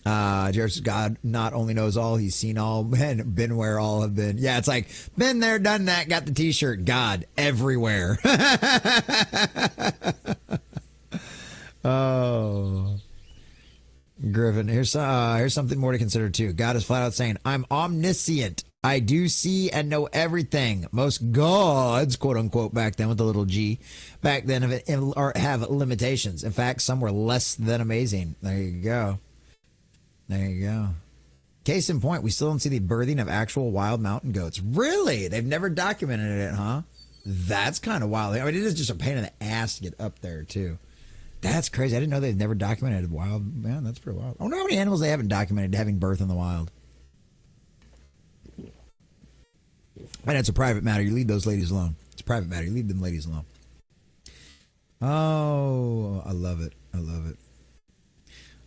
Jared says, God not only knows all, he's seen all, been where all have been. Yeah, it's like, been there, done that, got the t-shirt. God, everywhere. Oh. Griffin, here's something more to consider too. God is flat out saying, I'm omniscient. I do see and know everything. Most gods, quote unquote, back then with the little g, back then have limitations. In fact, some were less than amazing. There you go. There you go. Case in point, we still don't see the birthing of actual wild mountain goats. Really? They've never documented it, huh? That's kind of wild. I mean, it is just a pain in the ass to get up there, too. That's crazy. I didn't know they've never documented wild. Man, that's pretty wild. I wonder how many animals they haven't documented having birth in the wild. And it's a private matter. You leave those ladies alone. It's a private matter. You leave them ladies alone. Oh, I love it. I love it.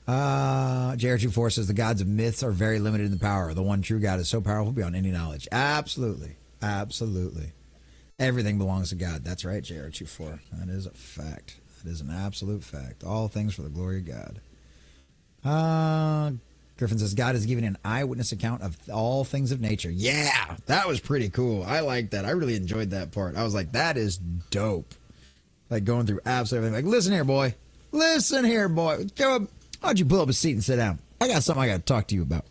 JR24 says the gods of myths are very limited in power. The one true God is so powerful beyond any knowledge. Absolutely. Absolutely. Everything belongs to God. That's right, JR24. That is a fact. That is an absolute fact. All things for the glory of God. Griffin says, God is giving an eyewitness account of all things of nature. Yeah, that was pretty cool. I like that. I really enjoyed that part. I was like, that is dope. Like going through absolutely everything. Like, listen here, boy. Listen here, boy. Why don't you pull up a seat and sit down? I got something I got to talk to you about.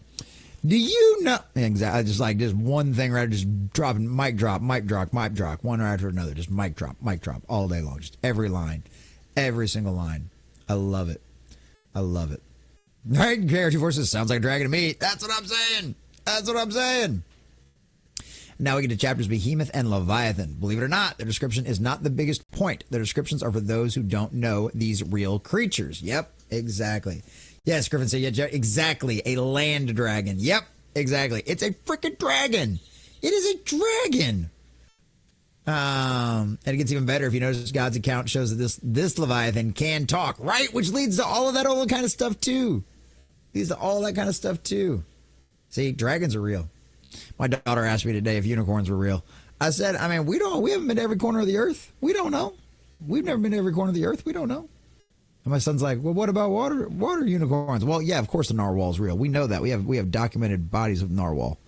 Do you know? Exactly. Just one thing, right? Just dropping, mic drop, one after another. Just mic drop, all day long. Just every line, every single line. I love it. I love it. Right? Character Forces sounds like a dragon to me. That's what I'm saying. That's what I'm saying. Now we get to chapters Behemoth and Leviathan. Believe it or not, their description is not the biggest point. Their descriptions are for those who don't know these real creatures. Yep, exactly. Yes, Griffin said, yeah, exactly. A land dragon. Yep, exactly. It's a freaking dragon. It is a dragon. And it gets even better if you notice God's account shows that this Leviathan can talk, right? Which leads to all of that other kind of stuff too. Leads to all that kind of stuff too. See, dragons are real. My daughter asked me today if unicorns were real. I said, I mean, we haven't been to every corner of the earth. We don't know. We've never been to every corner of the earth. We don't know. And my son's like, well, what about water unicorns? Well, yeah, of course the narwhal is real. We know that. We have documented bodies of narwhal.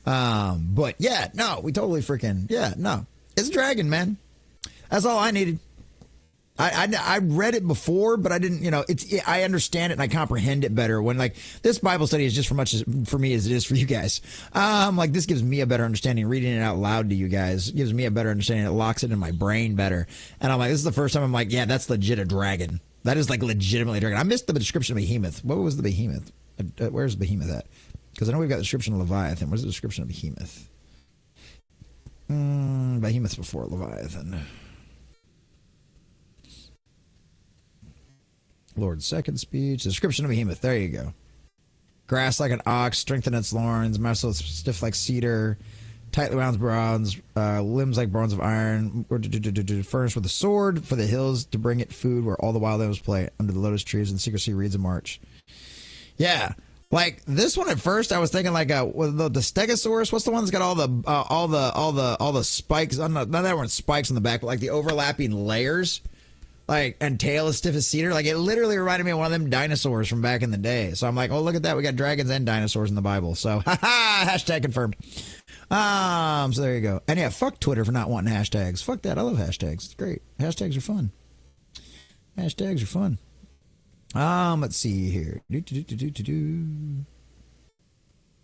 But yeah, no, we totally freaking, yeah, no. It's a dragon, man. That's all I needed. I read it before, but I didn't, I understand it and I comprehend it better when like this Bible study is just for me as it is for you guys. Like this gives me a better understanding. Reading it out loud to you guys gives me a better understanding. It locks it in my brain better. And I'm like, this is the first time I'm like, yeah, that's legit a dragon. That is like legitimately a dragon. I missed the description of behemoth. What was the behemoth? Where's behemoth at? Because I know we've got the description of Leviathan. Where's the description of behemoth? Behemoth before Leviathan. Lord's second speech. Description of behemoth. There you go. Grass like an ox, strength in its loins, muscles stiff like cedar, tightly wound bronze, limbs like bronze of iron, furnished with a sword for the hills to bring it food where all the wild animals play, under the lotus trees and secrecy reads a march. Yeah. Like this one at first, I was thinking like the Stegosaurus. What's the one that's got all the spikes? Not that weren't spikes on the back, but like the overlapping layers, like and tail as stiff as cedar. Like it literally reminded me of one of them dinosaurs from back in the day. So I'm like, oh look at that, we got dragons and dinosaurs in the Bible. So hashtag confirmed. So there you go. And yeah, fuck Twitter for not wanting hashtags. Fuck that. I love hashtags. It's great. Hashtags are fun. Hashtags are fun. Let's see here.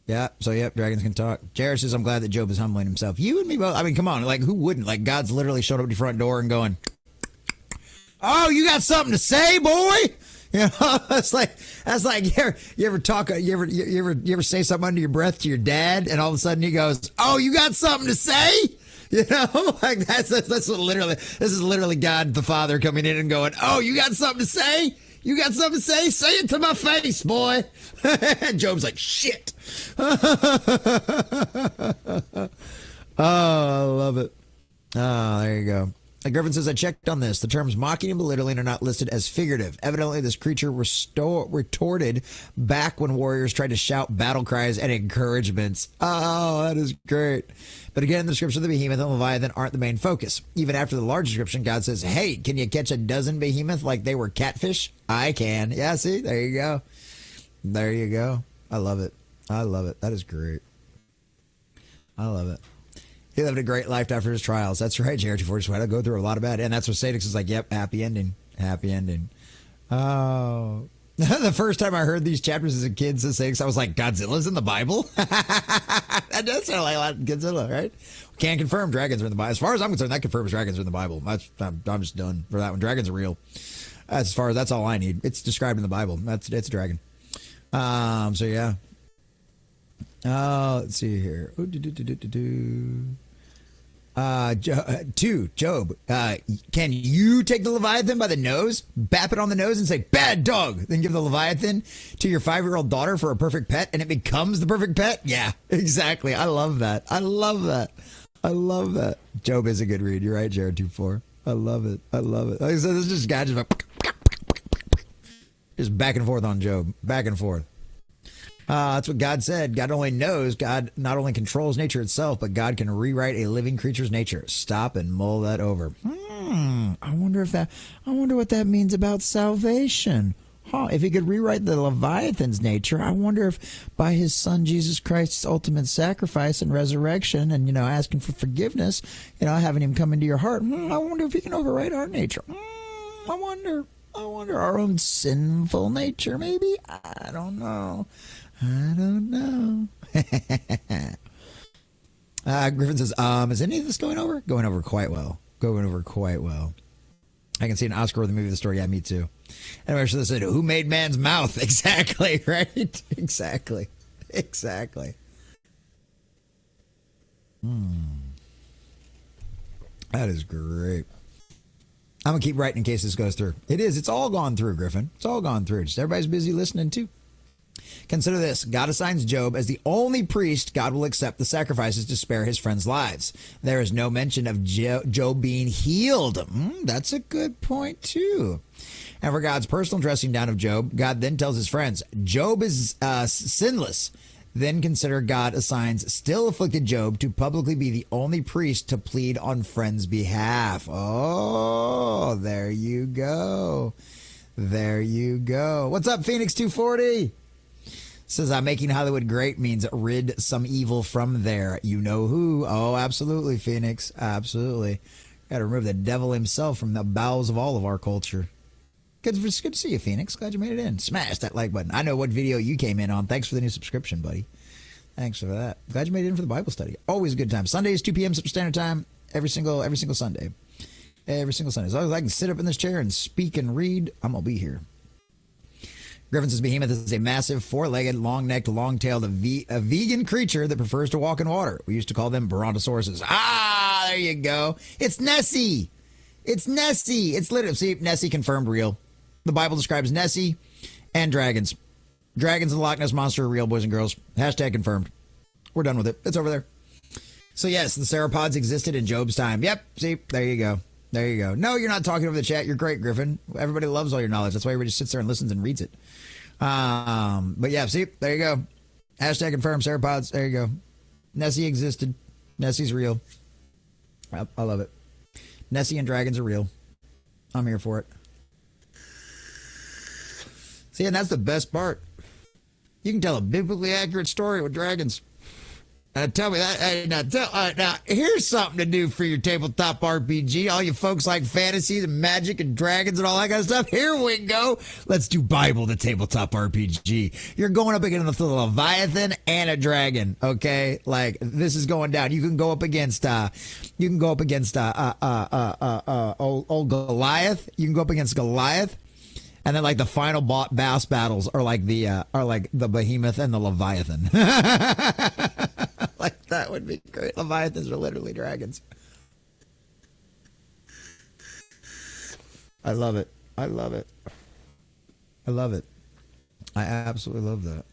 Yeah, so yep, dragons can talk. Jared says, I'm glad that Job is humbling himself. You and me both. I mean, come on, like who wouldn't? Like God's literally showed up at your front door and going, oh, you got something to say, boy? You know, that's like you ever talk, you ever say something under your breath to your dad, and all of a sudden he goes, oh, you got something to say? You know, like that's what literally, this is literally God the Father coming in and going, oh, you got something to say? You got something to say? Say it to my face, boy. And Job's like, shit. Oh, I love it. Oh, there you go. Griffin says, I checked on this. The terms mocking and belittling are not listed as figurative. Evidently, this creature retorted back when warriors tried to shout battle cries and encouragements. Oh, that is great. But again, the description of the behemoth and Leviathan aren't the main focus. Even after the large description, God says, hey, can you catch a dozen behemoth like they were catfish? I can. Yeah, see? There you go. There you go. I love it. I love it. That is great. I love it. He lived a great life after his trials. That's right, Jared. Had to go through a lot of bad. And that's what Sadix is like, yep, happy ending. Happy ending. Oh. The first time I heard these chapters as a kid, says Sadix, I was like, Godzilla's in the Bible? That does sound like a lot of Godzilla, right? Can't confirm dragons are in the Bible. As far as I'm concerned, that confirms dragons are in the Bible. I'm just done for that one. Dragons are real. That's all I need. It's described in the Bible. It's a dragon. So yeah. Let's see here. Job. Can you take the Leviathan by the nose, bap it on the nose, and say, bad dog? Then give the Leviathan to your 5-year-old daughter for a perfect pet, and it becomes the perfect pet? Yeah, exactly. I love that. I love that. I love that. Job is a good read. You're right, Jared 24. I love it. I love it. Like I said, this is just guy just back and forth on Job. Back and forth. That's what God said. God only knows. God not only controls nature itself, but God can rewrite a living creature's nature. Stop and mull that over. I wonder what that means about salvation. If he could rewrite the Leviathan's nature, I wonder if by his son Jesus Christ's ultimate sacrifice and resurrection and, asking for forgiveness, having him come into your heart, I wonder if he can overwrite our nature. I wonder our own sinful nature, maybe? I don't know. Griffin says, is any of this going over? Going over quite well. I can see an Oscar with the movie of the story. Yeah, me too. Anyway, so they said, who made man's mouth? Exactly, right? Exactly. That is great. I'm going to keep writing in case this goes through. It is. It's all gone through, Griffin. It's all gone through. Just everybody's busy listening too. Consider this. God assigns Job as the only priest God will accept the sacrifices to spare his friends' lives. There is no mention of Job being healed. That's a good point, too. And for God's personal dressing down of Job, God then tells his friends, Job is sinless. Then consider God assigns still afflicted Job to publicly be the only priest to plead on friends' behalf. Oh, there you go. There you go. What's up, Phoenix 240? Says, I'm making Hollywood great means rid some evil from there. You know who? Oh, absolutely, Phoenix. Absolutely. Got to remove the devil himself from the bowels of all of our culture. It's good to see you, Phoenix. Glad you made it in. Smash that like button. I know what video you came in on. Thanks for the new subscription, buddy. Thanks for that. Glad you made it in for the Bible study. Always a good time. Sundays, 2 p.m. Central Standard Time. Every single Sunday. Every single Sunday. As long as I can sit up in this chair and speak and read, I'm going to be here. Griffin says behemoth is a massive, four-legged, long-necked, long-tailed, a vegan creature that prefers to walk in water. We used to call them brontosauruses. Ah, there you go. It's Nessie. It's Nessie. It's literally, see, Nessie confirmed real. The Bible describes Nessie and dragons. Dragons and the Loch Ness Monster are real, boys and girls. Hashtag confirmed. We're done with it. It's over there. So yes, the sauropods existed in Job's time. Yep. See, there you go. There you go. No, you're not talking over the chat. You're great, Griffin. Everybody loves all your knowledge. That's why everybody just sits there and listens and reads it. But yeah, see, there you go. Hashtag confirmed sauropods. There you go. Nessie existed. Nessie's real. I love it. Nessie and dragons are real. I'm here for it. See, and that's the best part. You can tell a biblically accurate story with dragons. Tell me that. Now, here's something to do for your tabletop RPG. All you folks like fantasy and magic and dragons and all that kind of stuff. Here we go. Let's do Bible, the tabletop RPG. You're going up against a Leviathan and a dragon. Okay, like this is going down. You can go up against old Goliath. You can go up against Goliath. And then, like, the final boss battles are like the behemoth and the Leviathan. Like, that would be great. Leviathans are literally dragons. I love it. I love it. I love it. I absolutely love that.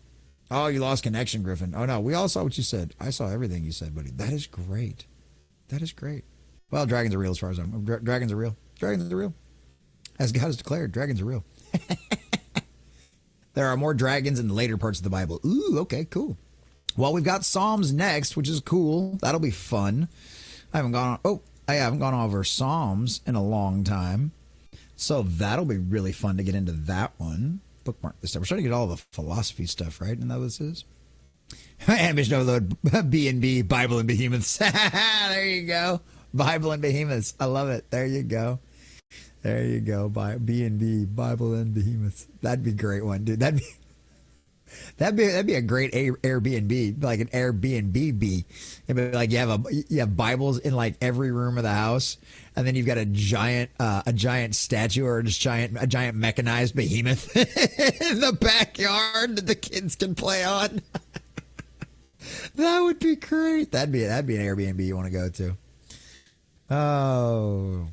Oh, you lost connection, Griffin. Oh, no. We all saw what you said. I saw everything you said, buddy. That is great. That is great. Well, dragons are real as far as I'm... Dragons are real. Dragons are real. As God has declared, dragons are real. There are more dragons in the later parts of the Bible. Ooh, okay, cool. Well, we've got Psalms next, which is cool. That'll be fun. I haven't gone over Psalms in a long time. So that'll be really fun to get into that one. Bookmark this stuff. We're trying to get all the philosophy stuff, right? And that what this is? Ambition overload, B&B, Bible and Behemoths. There you go. Bible and Behemoths. I love it. There you go. There you go. B&B, Bible and Behemoths. That'd be a great one, dude. That'd be a great Airbnb, like an Airbnb. It'd be like you have Bibles in like every room of the house, and then you've got a giant statue or just a giant mechanized behemoth in the backyard that the kids can play on. That would be great. That'd be an Airbnb you want to go to. Oh.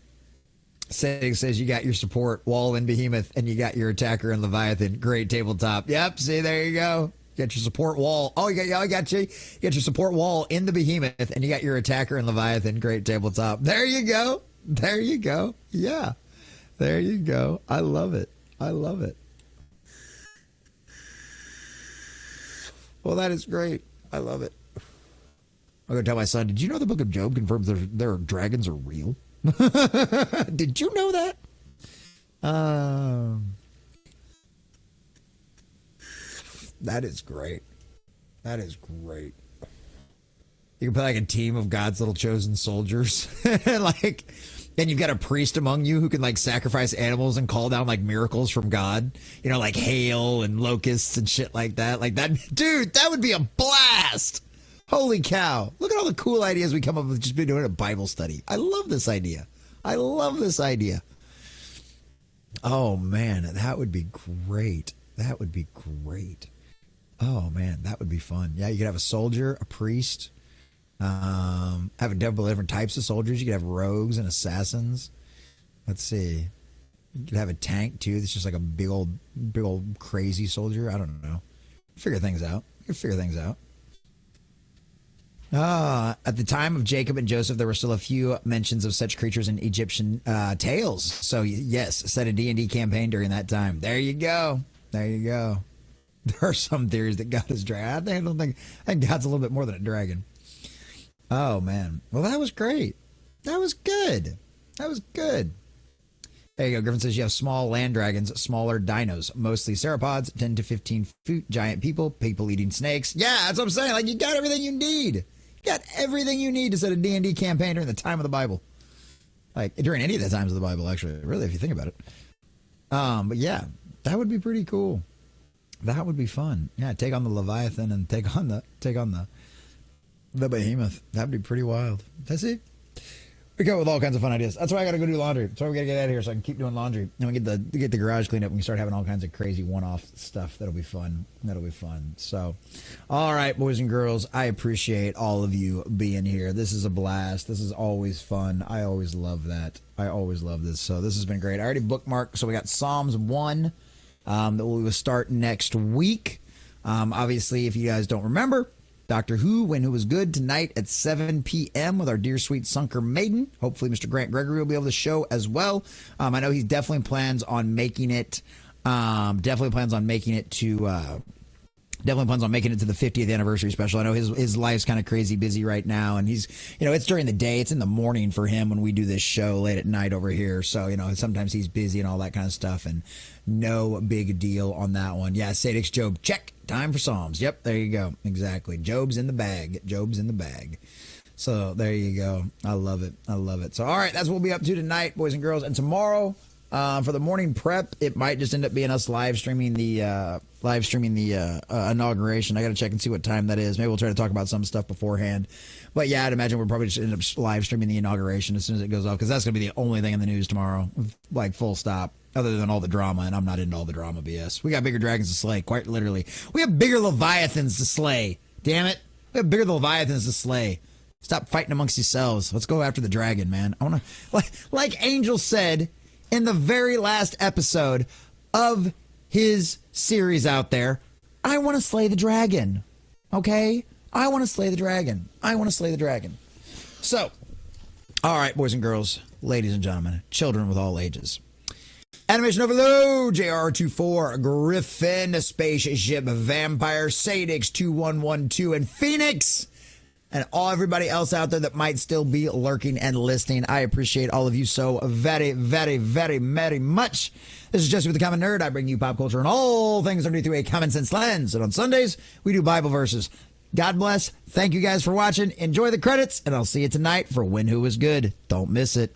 Setting says you got your support wall in Behemoth and you got your attacker in Leviathan. Great tabletop. Yep. See, there you go. You got your support wall. Oh, I got you. You got your support wall in the Behemoth and you got your attacker in Leviathan. Great tabletop. There you go. There you go. Yeah. There you go. I love it. I love it. Well, that is great. I love it. I'm going to tell my son, did you know the book of Job confirms their dragons are real? Did you know that? That is great. That is great. You can play like a team of God's little chosen soldiers. Like, then you've got a priest among you who can like sacrifice animals and call down like miracles from God. You know, like hail and locusts and shit like that. Like that, dude, that would be a blast. Holy cow. Look at all the cool ideas we come up with just been doing a Bible study. I love this idea. I love this idea. Oh, man, that would be great. That would be great. Oh, man, that would be fun. Yeah, you could have a soldier, a priest, have a couple of different types of soldiers. You could have rogues and assassins. Let's see. You could have a tank, too, that's just like a big old crazy soldier. I don't know. Figure things out. You can figure things out. At the time of Jacob and Joseph, there were still a few mentions of such creatures in Egyptian tales. So, yes, set a D&D campaign during that time. There you go. There you go. There are some theories that God is dragon. I think God's a little bit more than a dragon. Oh, man. Well, that was great. That was good. That was good. There you go. Griffin says you have small land dragons, smaller dinos, mostly sauropods, 10 to 15 feet, giant people eating snakes. Yeah, that's what I'm saying. Like, you got everything you need. Got everything you need to set a D&D campaign during the time of the Bible. Like, during any of the times of the Bible, actually, really, if you think about it. But yeah, that would be pretty cool. That would be fun. Yeah, take on the Leviathan and take on the Behemoth. That'd be pretty wild. That's it. We come up with all kinds of fun ideas. That's why I got to go do laundry. That's why we got to get out of here so I can keep doing laundry. And we get the garage cleaned up. We can start having all kinds of crazy one-off stuff. That'll be fun. That'll be fun. So, all right, boys and girls, I appreciate all of you being here. This is a blast. This is always fun. I always love that. I always love this. So this has been great. I already bookmarked. So we got Psalms 1 that we will start next week. Obviously, if you guys don't remember, Doctor Who, When Who Was Good, tonight at 7 p.m. with our dear sweet Sunker Maiden. Hopefully Mr. Grant Gregory will be able to show as well. I know he definitely plans on making it to definitely plans on making it to the 50th anniversary special. I know his life's kind of crazy busy right now, and he's, it's during the day. It's in the morning for him when we do this show late at night over here. So, sometimes he's busy and all that kind of stuff, and no big deal on that one. Yeah, Sadix Job, check. Time for Psalms. Yep, there you go. Exactly. Job's in the bag. Job's in the bag. So there you go. I love it. I love it. So, all right, that's what we'll be up to tonight, boys and girls. And tomorrow, for the morning prep, it might just end up being us live streaming the inauguration. I got to check and see what time that is. Maybe we'll try to talk about some stuff beforehand. But yeah, I'd imagine we'll probably just end up live streaming the inauguration as soon as it goes off, because that's going to be the only thing in the news tomorrow, like full stop, other than all the drama, and I'm not into all the drama BS. We got bigger dragons to slay, quite literally. We have bigger leviathans to slay. Damn it. We have bigger leviathans to slay. Stop fighting amongst yourselves. Let's go after the dragon, man. I want to, like Angel said in the very last episode of his series out there, I want to slay the dragon. Okay? I want to slay the dragon. I want to slay the dragon. So, all right, boys and girls, ladies and gentlemen, children with all ages. Animation Overload, JR24, Griffin, Spaceship, Vampire, Sadix 2112, and Phoenix, and everybody else out there that might still be lurking and listening. I appreciate all of you so very, very, very, very much. This is Jesse with the Common Nerd. I bring you pop culture and all things underneath through a common sense lens. And on Sundays, we do Bible verses. God bless. Thank you guys for watching. Enjoy the credits, and I'll see you tonight for When Who Was Good. Don't miss it.